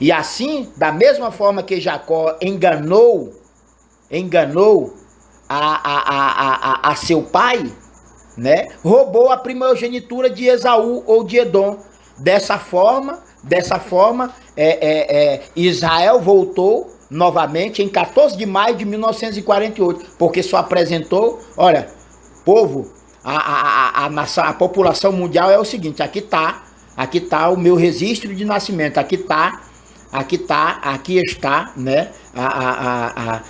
E assim, da mesma forma que Jacó enganou a seu pai, né, roubou a primogenitura de Esaú ou de Edom. Dessa forma, Israel voltou novamente em 14 de maio de 1948, porque só apresentou, olha, povo, a população mundial é o seguinte: aqui está o meu registro de nascimento, aqui está, né?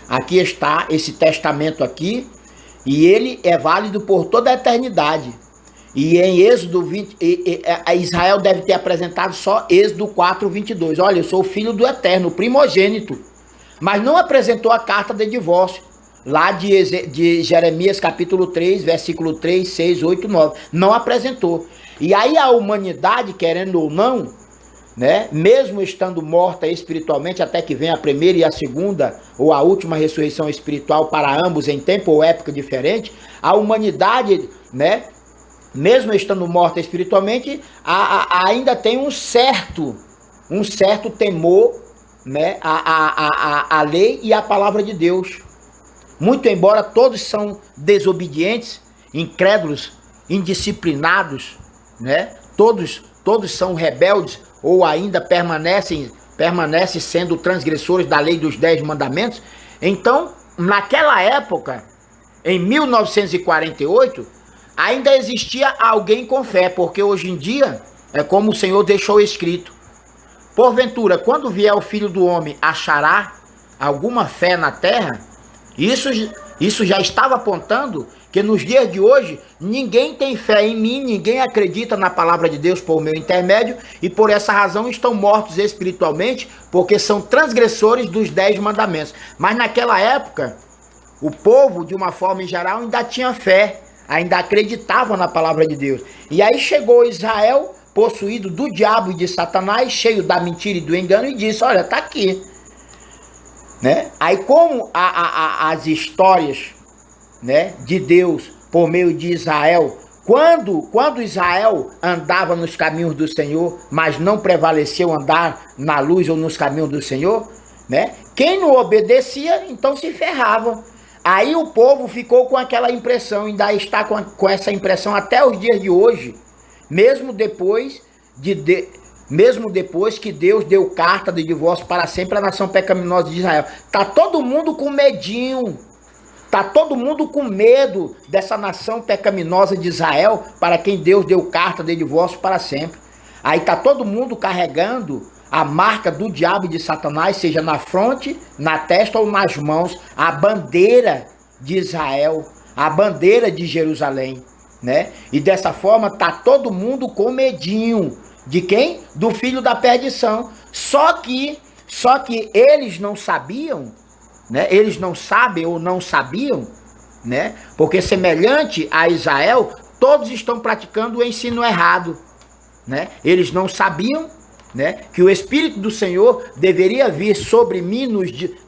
Aqui está esse testamento aqui, e ele é válido por toda a eternidade. E em Êxodo 20, Israel deve ter apresentado só Êxodo 4:22. Olha, eu sou o filho do Eterno, o primogênito. Mas não apresentou a carta de divórcio, lá de Jeremias capítulo 3, versículo 3, 6, 8, 9. Não apresentou. E aí a humanidade, querendo ou não, né, mesmo estando morta espiritualmente, até que venha a primeira e a segunda, ou a última ressurreição espiritual para ambos em tempo ou época diferente, a humanidade, né, mesmo estando morta espiritualmente, ainda tem um certo temor, né, a lei e a palavra de Deus. Muito embora todos são desobedientes, incrédulos, indisciplinados, né, todos são rebeldes ou ainda permanecem sendo transgressores da lei dos 10 mandamentos. Então, naquela época, em 1948, ainda existia alguém com fé, porque hoje em dia é como o Senhor deixou escrito: porventura, quando vier o Filho do Homem, achará alguma fé na terra? Isso já estava apontando que nos dias de hoje ninguém tem fé em mim, ninguém acredita na palavra de Deus por meu intermédio, e por essa razão estão mortos espiritualmente, porque são transgressores dos 10 mandamentos. Mas naquela época, o povo, de uma forma em geral, ainda tinha fé, ainda acreditava na palavra de Deus. E aí chegou Israel, possuído do diabo e de Satanás, cheio da mentira e do engano, e disse: olha, tá aqui, né? Aí, como as histórias, né, de Deus por meio de Israel, quando Israel andava nos caminhos do Senhor, mas não prevaleceu andar na luz ou nos caminhos do Senhor, né? Quem não obedecia, então se ferrava. Aí o povo ficou com aquela impressão, ainda está com essa impressão até os dias de hoje, mesmo depois que Deus deu carta de divórcio para sempre à nação pecaminosa de Israel. Tá todo mundo com medinho, tá todo mundo com medo dessa nação pecaminosa de Israel, para quem Deus deu carta de divórcio para sempre. Aí tá todo mundo carregando a marca do diabo e de Satanás, seja na fronte, na testa ou nas mãos, a bandeira de Israel, a bandeira de Jerusalém, né? E dessa forma tá todo mundo com medinho. De quem? Do filho da perdição. Só que eles não sabiam, né? Eles não sabem ou não sabiam, né? Porque semelhante a Israel, todos estão praticando o ensino errado, né? Eles não sabiam, né, que o Espírito do Senhor deveria vir sobre mim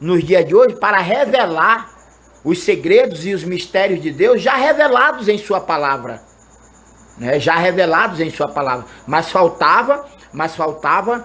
nos dias de hoje para revelar os segredos e os mistérios de Deus já revelados em sua palavra, né? Já revelados em sua palavra. Mas faltava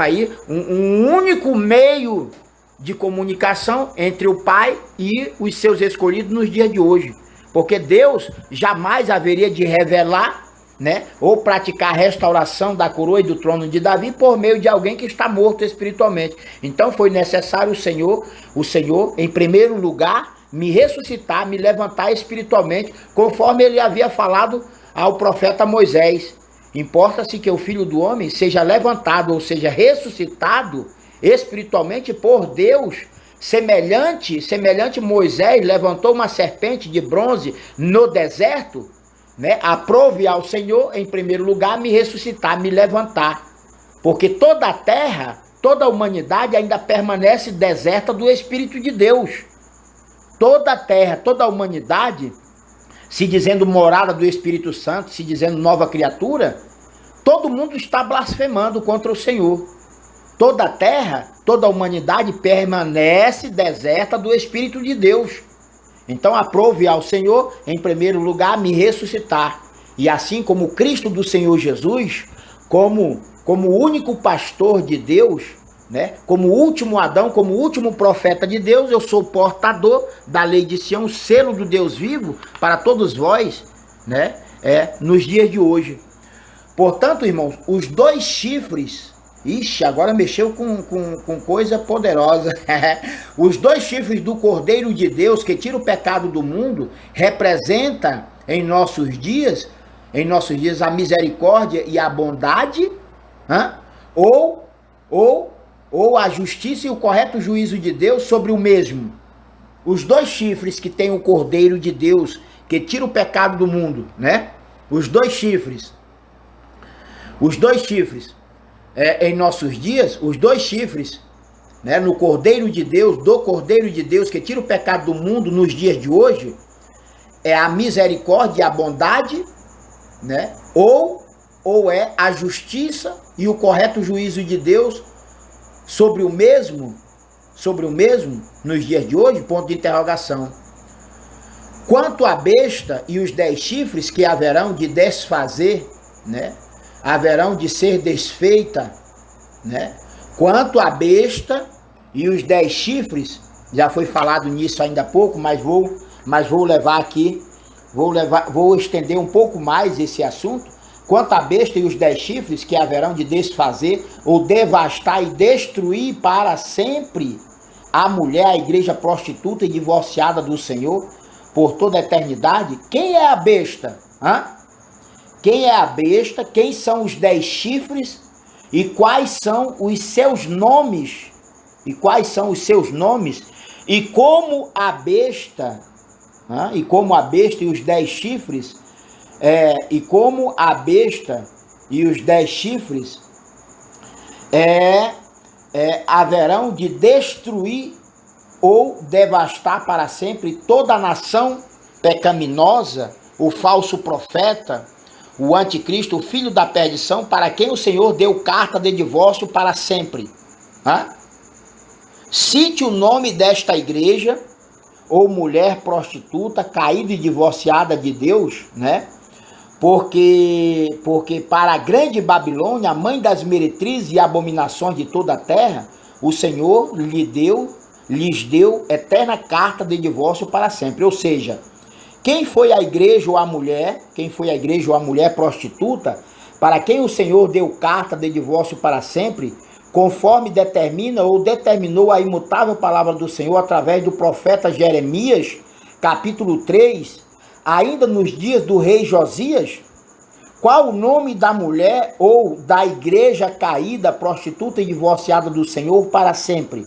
aí um único meio de comunicação entre o Pai e os seus escolhidos nos dias de hoje. Porque Deus jamais haveria de revelar, né, ou praticar a restauração da coroa e do trono de Davi por meio de alguém que está morto espiritualmente. Então foi necessário o Senhor, em primeiro lugar, me ressuscitar, me levantar espiritualmente, conforme ele havia falado ao profeta Moisés. Importa-se que o Filho do Homem seja levantado, ou seja, ressuscitado espiritualmente por Deus, semelhante Moisés levantou uma serpente de bronze no deserto, né? Aprove ao Senhor, em primeiro lugar, me ressuscitar, me levantar, porque toda a terra, toda a humanidade ainda permanece deserta do Espírito de Deus. Toda a terra, toda a humanidade, se dizendo morada do Espírito Santo, se dizendo nova criatura, todo mundo está blasfemando contra o Senhor. Toda a terra, toda a humanidade permanece deserta do Espírito de Deus. Então aprove ao Senhor, em primeiro lugar, me ressuscitar. E assim como Cristo do Senhor Jesus, como o único pastor de Deus, né? Como o último Adão, como o último profeta de Deus, eu sou portador da lei de Sião, o selo do Deus vivo para todos vós, né? Nos dias de hoje. Portanto, irmãos, os dois chifres, ixi, agora mexeu com coisa poderosa. Os dois chifres do Cordeiro de Deus que tira o pecado do mundo representa em nossos dias a misericórdia e a bondade, ou a justiça e o correto juízo de Deus sobre o mesmo. Os dois chifres que tem o Cordeiro de Deus que tira o pecado do mundo, né? Os dois chifres em nossos dias, os dois chifres, né, no Cordeiro de Deus, do Cordeiro de Deus que tira o pecado do mundo nos dias de hoje, é a misericórdia e a bondade, né, ou é a justiça e o correto juízo de Deus sobre o mesmo nos dias de hoje, ponto de interrogação. Quanto à besta e os 10 chifres que haverão de desfazer, né, haverão de ser desfeita, né? Quanto à besta e os 10 chifres, já foi falado nisso ainda há pouco, mas vou levar aqui, vou estender um pouco mais esse assunto. Quanto à besta e os 10 chifres que haverão de desfazer ou devastar e destruir para sempre a mulher, a igreja prostituta e divorciada do Senhor por toda a eternidade. Quem é a besta? Quem é a besta? Quem são os 10 chifres? E quais são os seus nomes? E como a besta, e os 10 chifres, haverão de destruir ou devastar para sempre toda a nação pecaminosa, o falso profeta, o anticristo, o filho da perdição, para quem o Senhor deu carta de divórcio para sempre. Cite o nome desta igreja, ou mulher prostituta, caída e divorciada de Deus, né? Porque para a grande Babilônia, a mãe das meretrizes e abominações de toda a terra, o Senhor lhes deu eterna carta de divórcio para sempre. Ou seja, quem foi a igreja ou a mulher prostituta, para quem o Senhor deu carta de divórcio para sempre, conforme determina ou determinou a imutável palavra do Senhor através do profeta Jeremias, capítulo 3, ainda nos dias do rei Josias? Qual o nome da mulher ou da igreja caída, prostituta e divorciada do Senhor para sempre?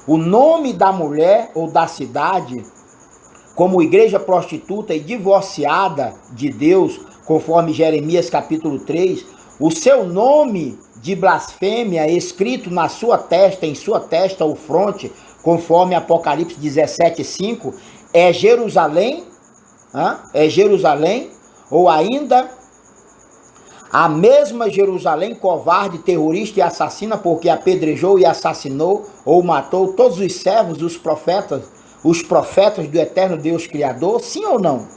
O nome da mulher ou da cidade como igreja prostituta e divorciada de Deus, conforme Jeremias capítulo 3, o seu nome de blasfêmia escrito na sua testa, em sua testa ou fronte, conforme Apocalipse 17:5, é Jerusalém, É Jerusalém, ou ainda a mesma Jerusalém covarde, terrorista e assassina, porque apedrejou e assassinou ou matou todos os servos, os profetas do eterno Deus Criador, sim ou não?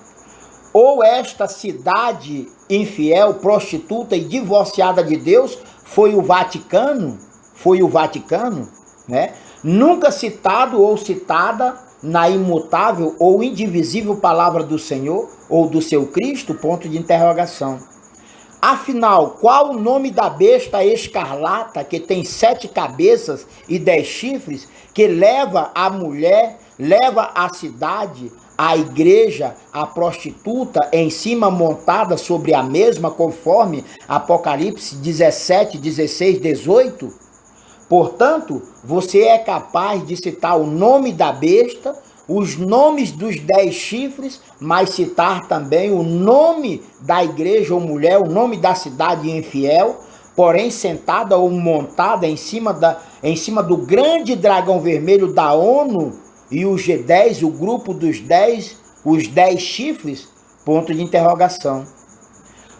Ou esta cidade infiel, prostituta e divorciada de Deus foi o Vaticano, né? Nunca citado ou citada na imutável ou indivisível palavra do Senhor ou do seu Cristo? Ponto de interrogação. Afinal, qual o nome da besta escarlata que tem 7 cabeças e 10 chifres, que leva a mulher, leva a cidade, a igreja, a prostituta em cima montada sobre a mesma, conforme Apocalipse 17, 16, 18? Portanto, você é capaz de citar o nome da besta, os nomes dos 10 chifres, mas citar também o nome da igreja ou mulher, o nome da cidade infiel, porém sentada ou montada em cima do grande dragão vermelho da ONU e o G10, o grupo dos 10, os 10 chifres? Ponto de interrogação.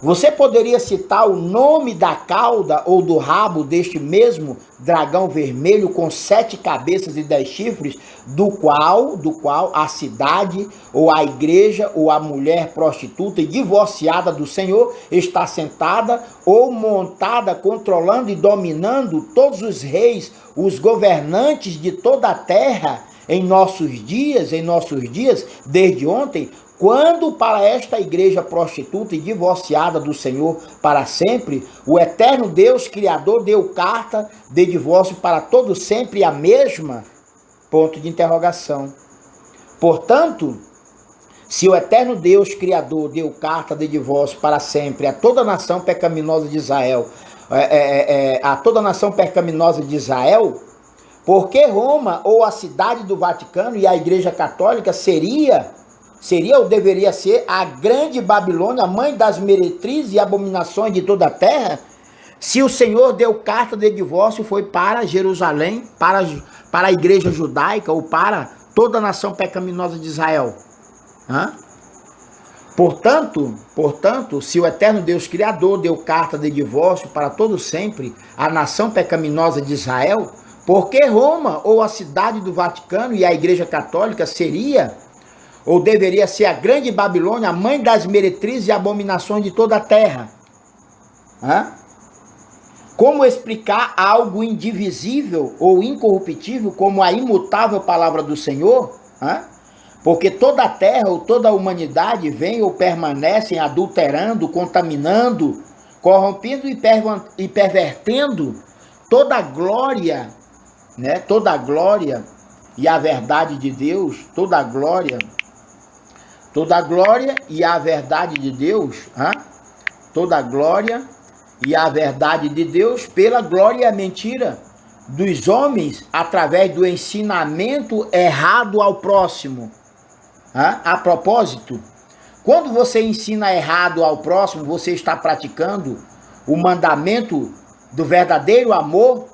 Você poderia citar o nome da cauda ou do rabo deste mesmo dragão vermelho com 7 cabeças e 10 chifres, do qual a cidade, ou a igreja, ou a mulher prostituta e divorciada do Senhor está sentada ou montada, controlando e dominando todos os reis, os governantes de toda a terra em nossos dias, desde ontem? Quando para esta igreja prostituta e divorciada do Senhor para sempre, o eterno Deus Criador deu carta de divórcio para todo sempre a mesma? Ponto de interrogação. Portanto, se o eterno Deus Criador deu carta de divórcio para sempre a toda a nação pecaminosa de Israel, por que Roma ou a cidade do Vaticano e a Igreja Católica seria ou deveria ser a grande Babilônia, mãe das meretrizes e abominações de toda a terra? Se o Senhor deu carta de divórcio, foi para Jerusalém, para a igreja judaica ou para toda a nação pecaminosa de Israel. Portanto, se o eterno Deus Criador deu carta de divórcio para todo sempre a nação pecaminosa de Israel, por que Roma ou a cidade do Vaticano e a igreja católica seria ou deveria ser a grande Babilônia, a mãe das meretrizes e abominações de toda a terra? Como explicar algo indivisível ou incorruptível como a imutável palavra do Senhor? Porque toda a terra ou toda a humanidade vem ou permanecem adulterando, contaminando, corrompendo e pervertendo toda a glória, né? Toda a glória e a verdade de Deus, toda a glória e a verdade de Deus, toda a glória e a verdade de Deus pela glória e a mentira dos homens através do ensinamento errado ao próximo. A propósito, quando você ensina errado ao próximo, você está praticando o mandamento do verdadeiro amor.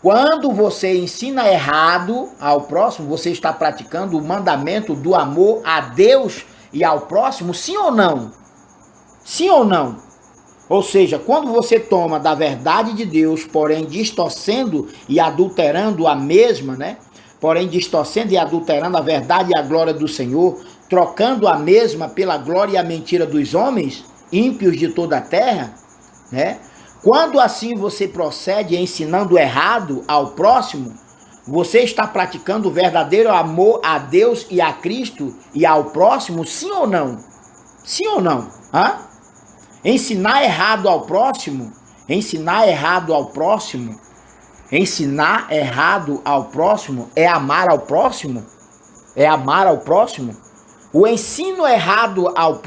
Quando você ensina errado ao próximo, você está praticando o mandamento do amor a Deus e ao próximo, sim ou não? Sim ou não? Ou seja, quando você toma da verdade de Deus, porém distorcendo e adulterando a mesma, né? Porém distorcendo e adulterando a verdade e a glória do Senhor, trocando a mesma pela glória e a mentira dos homens, ímpios de toda a terra, né? Quando assim você procede ensinando errado ao próximo, você está praticando o verdadeiro amor a Deus e a Cristo e ao próximo, sim ou não? Sim ou não? Ensinar errado ao próximo é amar ao próximo? É amar ao próximo? O ensino errado ao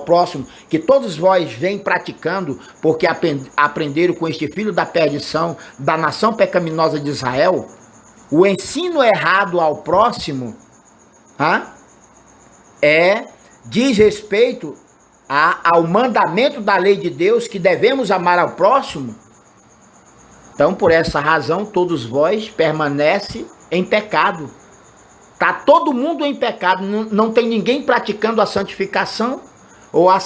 próximo, que todos vós vêm praticando, porque aprenderam com este filho da perdição, da nação pecaminosa de Israel, o ensino errado ao próximo, diz respeito ao mandamento da lei de Deus, que devemos amar ao próximo. Então, por essa razão, todos vós permanecem em pecado. Está todo mundo em pecado, não tem ninguém praticando a santificação ou a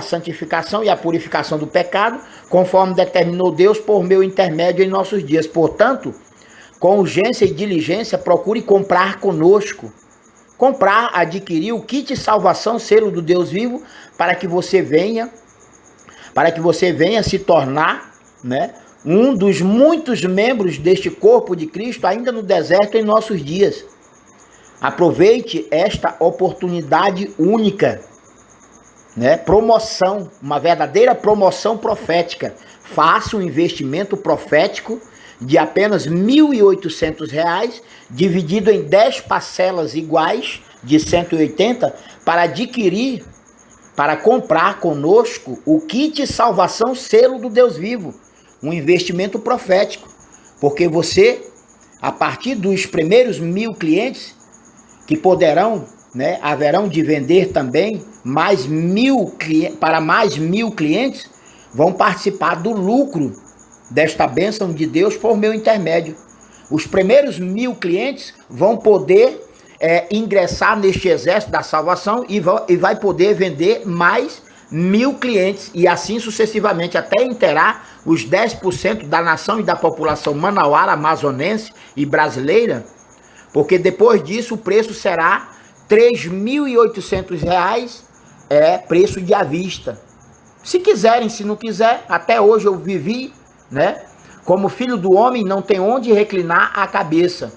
santificação e a purificação do pecado, conforme determinou Deus por meu intermédio em nossos dias. Portanto, com urgência e diligência, procure comprar conosco. Comprar, adquirir o kit salvação, selo do Deus vivo, para que você venha se tornar, né, um dos muitos membros deste corpo de Cristo ainda no deserto em nossos dias. Aproveite esta oportunidade única, né? Promoção, uma verdadeira promoção profética. Faça um investimento profético de apenas R$ 1.800, dividido em 10 parcelas iguais de 180, para comprar conosco o kit salvação, selo do Deus vivo. Um investimento profético, porque você, a partir dos primeiros 1.000 clientes, que poderão, né, haverão de vender também para mais 1.000 clientes, vão participar do lucro desta bênção de Deus por meu intermédio. Os primeiros 1.000 clientes vão poder ingressar neste exército da salvação e vai poder vender mais 1.000 clientes, e assim sucessivamente, até inteirar os 10% da nação e da população manauara, amazonense e brasileira, porque depois disso o preço será R$ 3.800, preço de à vista. Se quiserem, se não quiser, até hoje eu vivi, né? Como filho do homem, não tem onde reclinar a cabeça.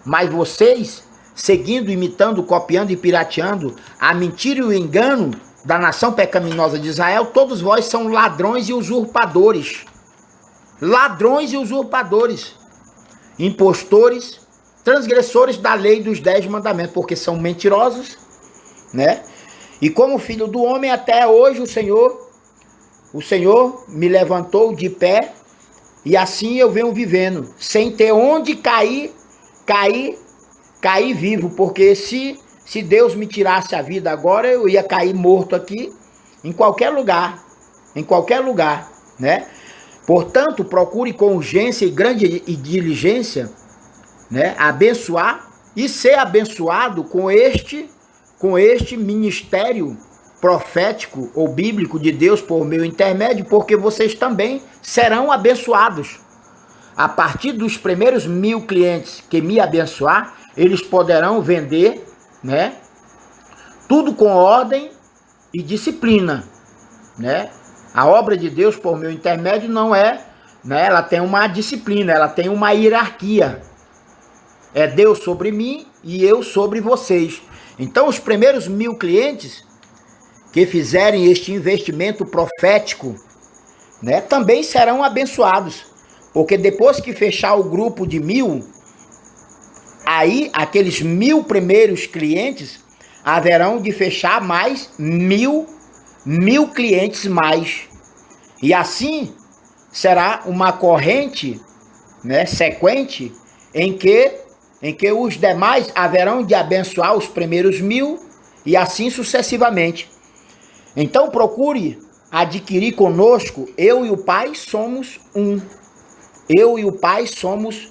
Mas vocês, seguindo, imitando, copiando e pirateando a mentira e o engano da nação pecaminosa de Israel, todos vós são ladrões e usurpadores. Ladrões e usurpadores. Impostores, transgressores da lei dos 10 mandamentos, porque são mentirosos, né? E como filho do homem, até hoje o Senhor me levantou de pé, e assim eu venho vivendo, sem ter onde cair vivo, porque se Deus me tirasse a vida agora, eu ia cair morto aqui, em qualquer lugar, né? Portanto, procure com urgência e grande diligência, né, abençoar e ser abençoado com este ministério profético ou bíblico de Deus por meu intermédio, porque vocês também serão abençoados. A partir dos primeiros 1.000 clientes que me abençoar, eles poderão vender, né, tudo com ordem e disciplina, né? A obra de Deus por meu intermédio não é, né, ela tem uma disciplina, ela tem uma hierarquia. É Deus sobre mim e eu sobre vocês. Então, os primeiros 1.000 clientes que fizerem este investimento profético, né, também serão abençoados. Porque depois que fechar o grupo de 1.000, aí aqueles 1.000 primeiros clientes haverão de fechar mais 1.000 clientes mais. E assim será uma corrente, né, sequente, em que os demais haverão de abençoar os primeiros 1.000 e assim sucessivamente. Então procure adquirir conosco. Eu e o Pai somos um. Eu e o Pai somos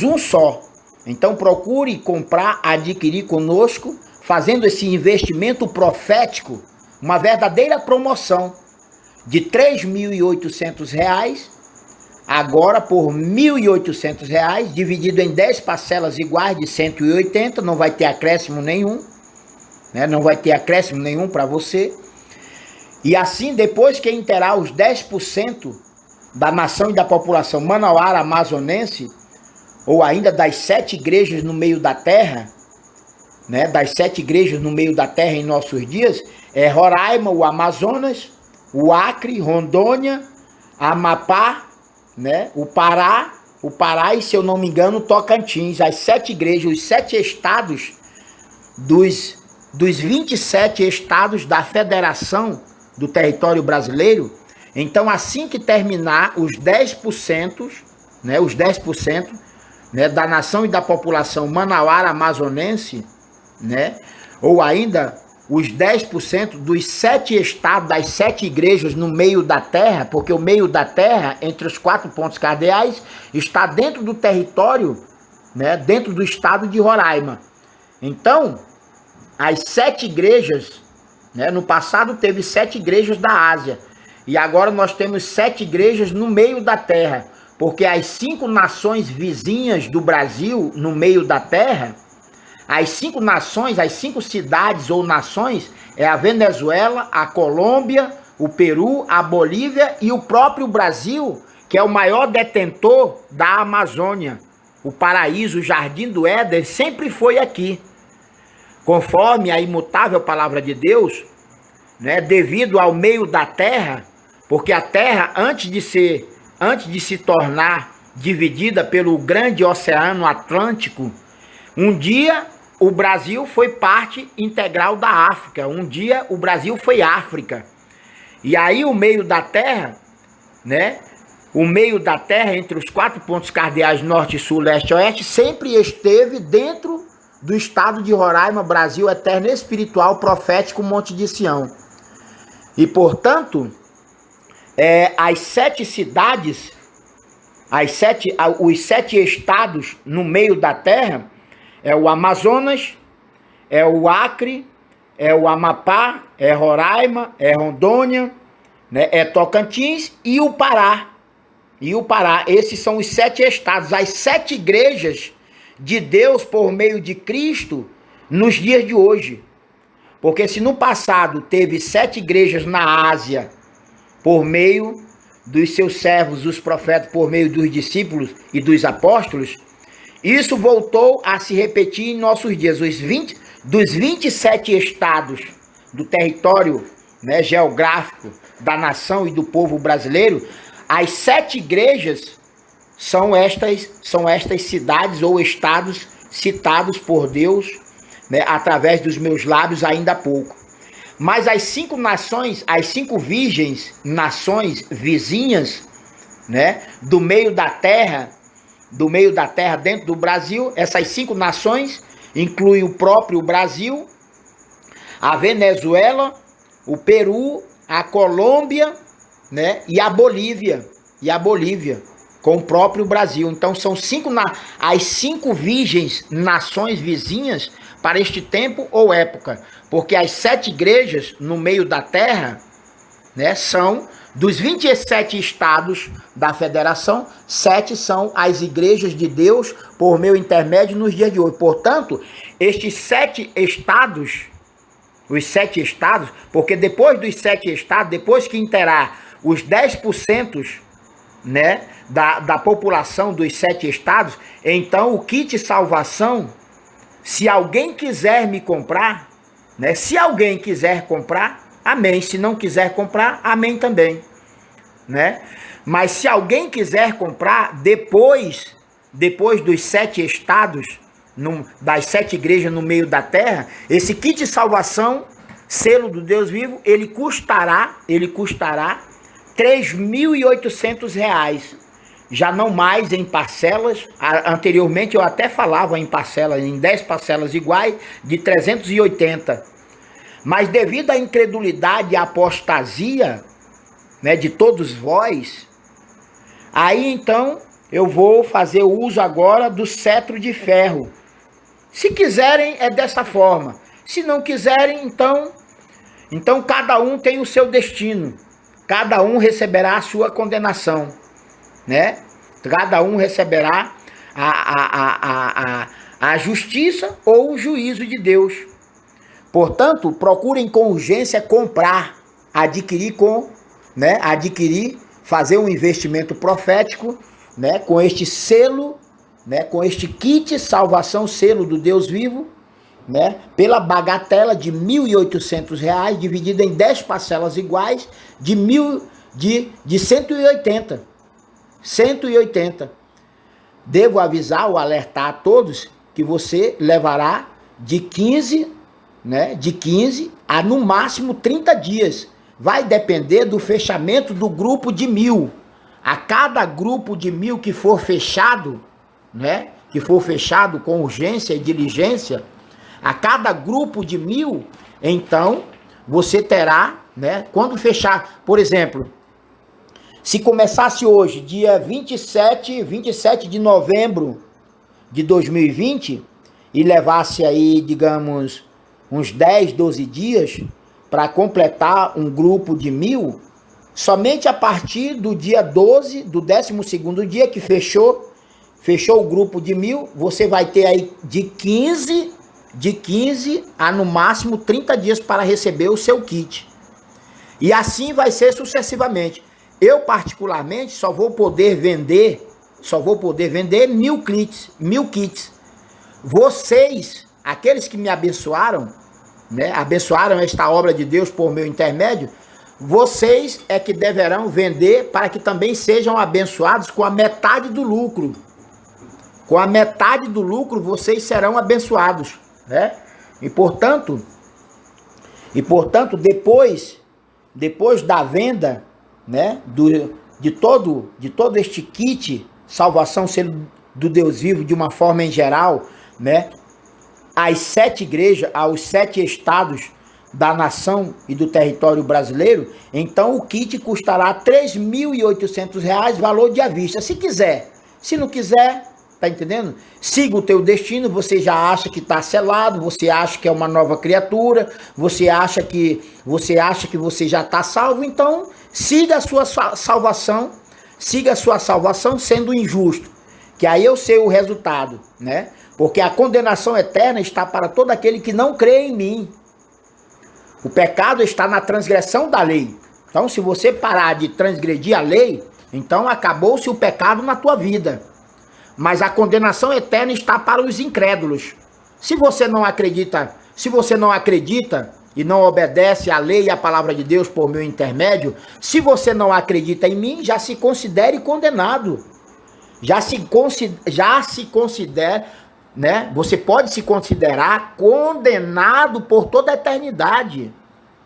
um só. Então procure comprar, adquirir conosco, fazendo esse investimento profético, uma verdadeira promoção de R$ 3.800, agora por R$ 1.800, dividido em 10 parcelas iguais de 180, não vai ter acréscimo nenhum, né? Não vai ter acréscimo nenhum para você. E assim, depois que inteirar os 10% da nação e da população manauara amazonense, ou ainda das 7 igrejas no meio da terra, né? Das 7 igrejas no meio da terra em nossos dias, Roraima, o Amazonas, o Acre, Rondônia, Amapá, né? O Pará e, se eu não me engano, Tocantins, as 7 igrejas, os 7 estados dos 27 estados da federação do território brasileiro. Então, assim que terminar os 10%, né, né, da nação e da população manauara amazonense, né, ou ainda os 10% dos 7 estados, das 7 igrejas no meio da terra, porque o meio da terra, entre os 4 pontos cardeais, está dentro do território né, dentro do estado de Roraima. Então, as 7 igrejas, né, no passado teve 7 igrejas da Ásia, e agora nós temos 7 igrejas no meio da terra, porque as 5 nações vizinhas do Brasil, no meio da terra, as 5 nações, as 5 cidades ou nações, é a Venezuela, a Colômbia, o Peru, a Bolívia e o próprio Brasil, que é o maior detentor da Amazônia. O paraíso, o jardim do Éden, sempre foi aqui. Conforme a imutável palavra de Deus, né, devido ao meio da terra, porque a terra, antes de se tornar dividida pelo grande oceano Atlântico, um dia o Brasil foi parte integral da África. Um dia o Brasil foi África. E aí o meio da terra, né? O meio da terra, entre os 4 pontos cardeais norte, sul, leste e oeste, sempre esteve dentro do estado de Roraima, Brasil eterno, espiritual, profético, Monte de Sião. E, portanto, as 7 cidades, os 7 estados no meio da terra, é o Amazonas, é o Acre, é o Amapá, é Roraima, é Rondônia, né, é Tocantins e o Pará. Esses são os 7 estados, as 7 igrejas de Deus por meio de Cristo nos dias de hoje. Porque se no passado teve 7 igrejas na Ásia por meio dos seus servos, os profetas, por meio dos discípulos e dos apóstolos, isso voltou a se repetir em nossos dias. Dos 27 estados do território, né, geográfico da nação e do povo brasileiro, as 7 igrejas são estas cidades ou estados citados por Deus, né, através dos meus lábios ainda há pouco. Mas as 5 nações, as 5 virgens nações vizinhas, né, do meio da terra dentro do Brasil, essas 5 nações incluem o próprio Brasil, a Venezuela, o Peru, a Colômbia, né, e a Bolívia, com o próprio Brasil. Então são as 5 virgens nações vizinhas para este tempo ou época, porque as 7 igrejas no meio da terra, né, são dos 27 estados da federação, 7 são as igrejas de Deus por meu intermédio nos dias de hoje. Portanto, estes 7 estados, os 7 estados, porque depois dos 7 estados, depois que interar os 10%, né, da população dos 7 estados, então o kit salvação, se alguém quiser me comprar, né, se alguém quiser comprar, amém. Se não quiser comprar, amém também, né? Mas se alguém quiser comprar, depois dos 7 estados, das 7 igrejas no meio da terra, esse kit de salvação, selo do Deus vivo, ele custará R$3.800. Já não mais em parcelas. Anteriormente eu até falava em parcelas, em 10 parcelas iguais, de 380. Mas devido à incredulidade e à apostasia, né, de todos vós, aí então eu vou fazer uso agora do cetro de ferro. Se quiserem é dessa forma. Se não quiserem, então cada um tem o seu destino. Cada um receberá a sua condenação, né? Cada um receberá a justiça ou o juízo de Deus. Portanto, procurem com urgência comprar, adquirir, fazer um investimento profético, né, com este selo, né, com este kit salvação, selo do Deus vivo, né, pela bagatela de R$1.800, dividido em 10 parcelas iguais de 180. 180. Devo avisar ou alertar a todos que você levará de 15 a no máximo 30 dias. Vai depender do fechamento do grupo de 1.000. A cada grupo de 1.000 que for fechado, né, que for fechado com urgência e diligência, a cada grupo de 1.000, então você terá, né, quando fechar, por exemplo, se começasse hoje, dia 27 de novembro, de 2020 e levasse aí, digamos, uns 10, 12 dias para completar um grupo de 1.000, somente a partir do dia 12, do 12º dia que fechou o grupo de 1.000, você vai ter aí de 15 a no máximo 30 dias para receber o seu kit. E assim vai ser sucessivamente. Eu particularmente só vou poder vender 1.000 kits. Vocês, aqueles que me abençoaram, né, abençoaram esta obra de Deus por meu intermédio, vocês é que deverão vender para que também sejam abençoados com a metade do lucro. Com a metade do lucro vocês serão abençoados, né? E portanto, depois da venda, né, de todo este kit salvação sendo do Deus vivo de uma forma em geral, né, às 7 igrejas, aos 7 estados da nação e do território brasileiro, então o kit custará R$ 3.800, valor de à vista. Se quiser, se não quiser, tá entendendo? Siga o teu destino, você já acha que está selado, você acha que é uma nova criatura, você acha que você já está salvo, então siga a sua salvação, sendo injusto, que aí eu sei o resultado, né? Porque a condenação eterna está para todo aquele que não crê em mim. O pecado está na transgressão da lei. Então, se você parar de transgredir a lei, então acabou-se o pecado na tua vida. Mas a condenação eterna está para os incrédulos. Se você não acredita e não obedece à lei e à palavra de Deus por meu intermédio, se você não acredita em mim, já se considere condenado. Já se considera, né? Você pode se considerar condenado por toda a eternidade.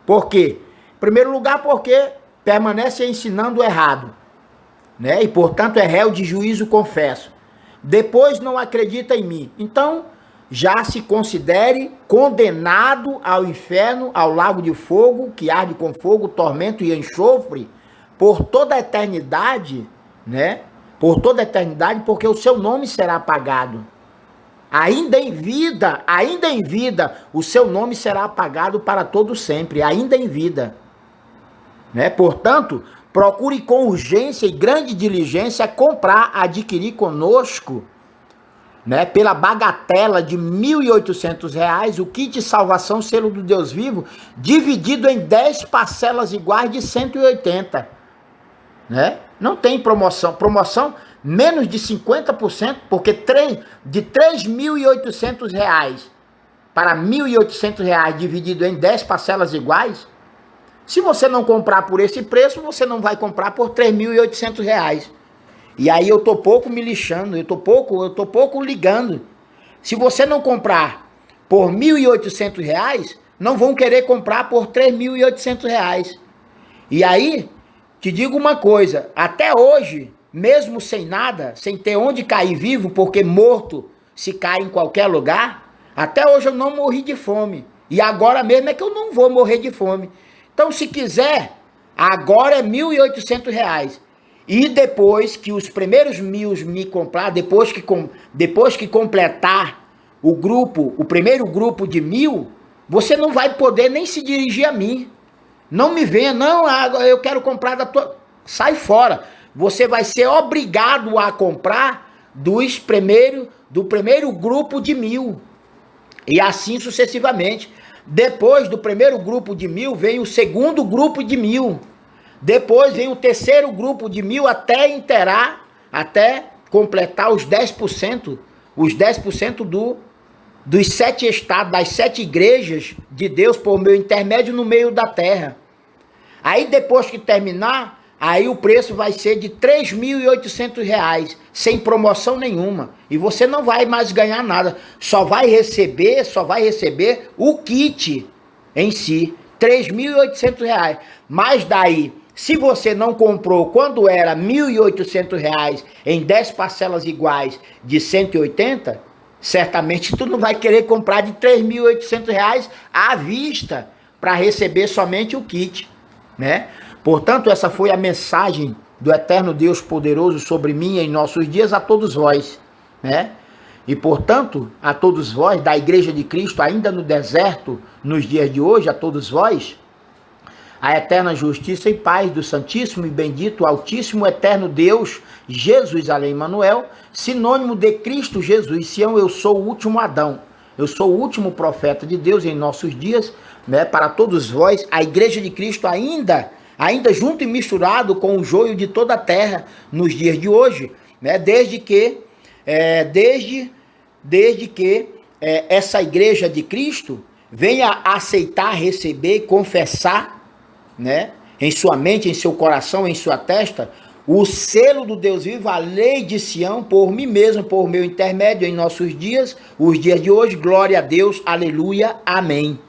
Por quê? Em primeiro lugar, porque permanece ensinando errado, né? E portanto é réu de juízo, confesso. Depois não acredita em mim. Então já se considere condenado ao inferno, ao lago de fogo, que arde com fogo, tormento e enxofre, por toda a eternidade, né? Por toda a eternidade, porque o seu nome será apagado. Ainda em vida, o seu nome será apagado para todo sempre, ainda em vida, né? Portanto, procure com urgência e grande diligência adquirir conosco, né, pela bagatela de R$ 1.800, o kit de salvação selo do Deus vivo, dividido em 10 parcelas iguais de 180, né? Não tem promoção menos de 50%, porque de R$ 3.800 para R$ 1.800 dividido em 10 parcelas iguais, se você não comprar por esse preço, você não vai comprar por R$ 3.800. E aí eu tô pouco me lixando, eu tô pouco ligando. Se você não comprar por R$ 1.800, não vão querer comprar por R$ 3.800. E aí, te digo uma coisa, até hoje, mesmo sem nada, sem ter onde cair vivo, porque morto se cai em qualquer lugar, até hoje eu não morri de fome. E agora mesmo é que eu não vou morrer de fome. Então, se quiser, agora é R$ 1.800. E depois que os primeiros 1.000 me comprar, depois que completar o primeiro grupo de 1.000, você não vai poder nem se dirigir a mim. Não me venha, não, eu quero comprar da tua... Sai fora. Você vai ser obrigado a comprar do primeiro grupo de 1.000. E assim sucessivamente. Depois do primeiro grupo de 1.000, vem o segundo grupo de 1.000. Depois vem o terceiro grupo de 1.000 até completar os 10%. Os 10% dos 7 estados, das 7 igrejas de Deus por meu intermédio no meio da terra. Aí depois que terminar, aí o preço vai ser de R$ 3.800, sem promoção nenhuma. E você não vai mais ganhar nada. Só vai receber o kit em si, R$ 3.800. Mas daí, se você não comprou quando era R$ 1.800 em 10 parcelas iguais de 180, certamente tu não vai querer comprar de R$ 3.800 à vista para receber somente o kit, né? Portanto, essa foi a mensagem do eterno Deus poderoso sobre mim em nossos dias a todos vós, né? E, portanto, a todos vós, da Igreja de Cristo, ainda no deserto, nos dias de hoje, a todos vós, a eterna justiça e paz do Santíssimo e bendito, Altíssimo, Eterno Deus, Jesus, além Manuel, sinônimo de Cristo Jesus, Sião, eu sou o último Adão, eu sou o último profeta de Deus em nossos dias, né, para todos vós, a Igreja de Cristo ainda junto e misturado com o joio de toda a terra nos dias de hoje, né, desde que essa Igreja de Cristo venha aceitar, receber, confessar, né, em sua mente, em seu coração, em sua testa, o selo do Deus vivo, a lei de Sião, por mim mesmo, por meu intermédio, em nossos dias, os dias de hoje. Glória a Deus, aleluia, amém.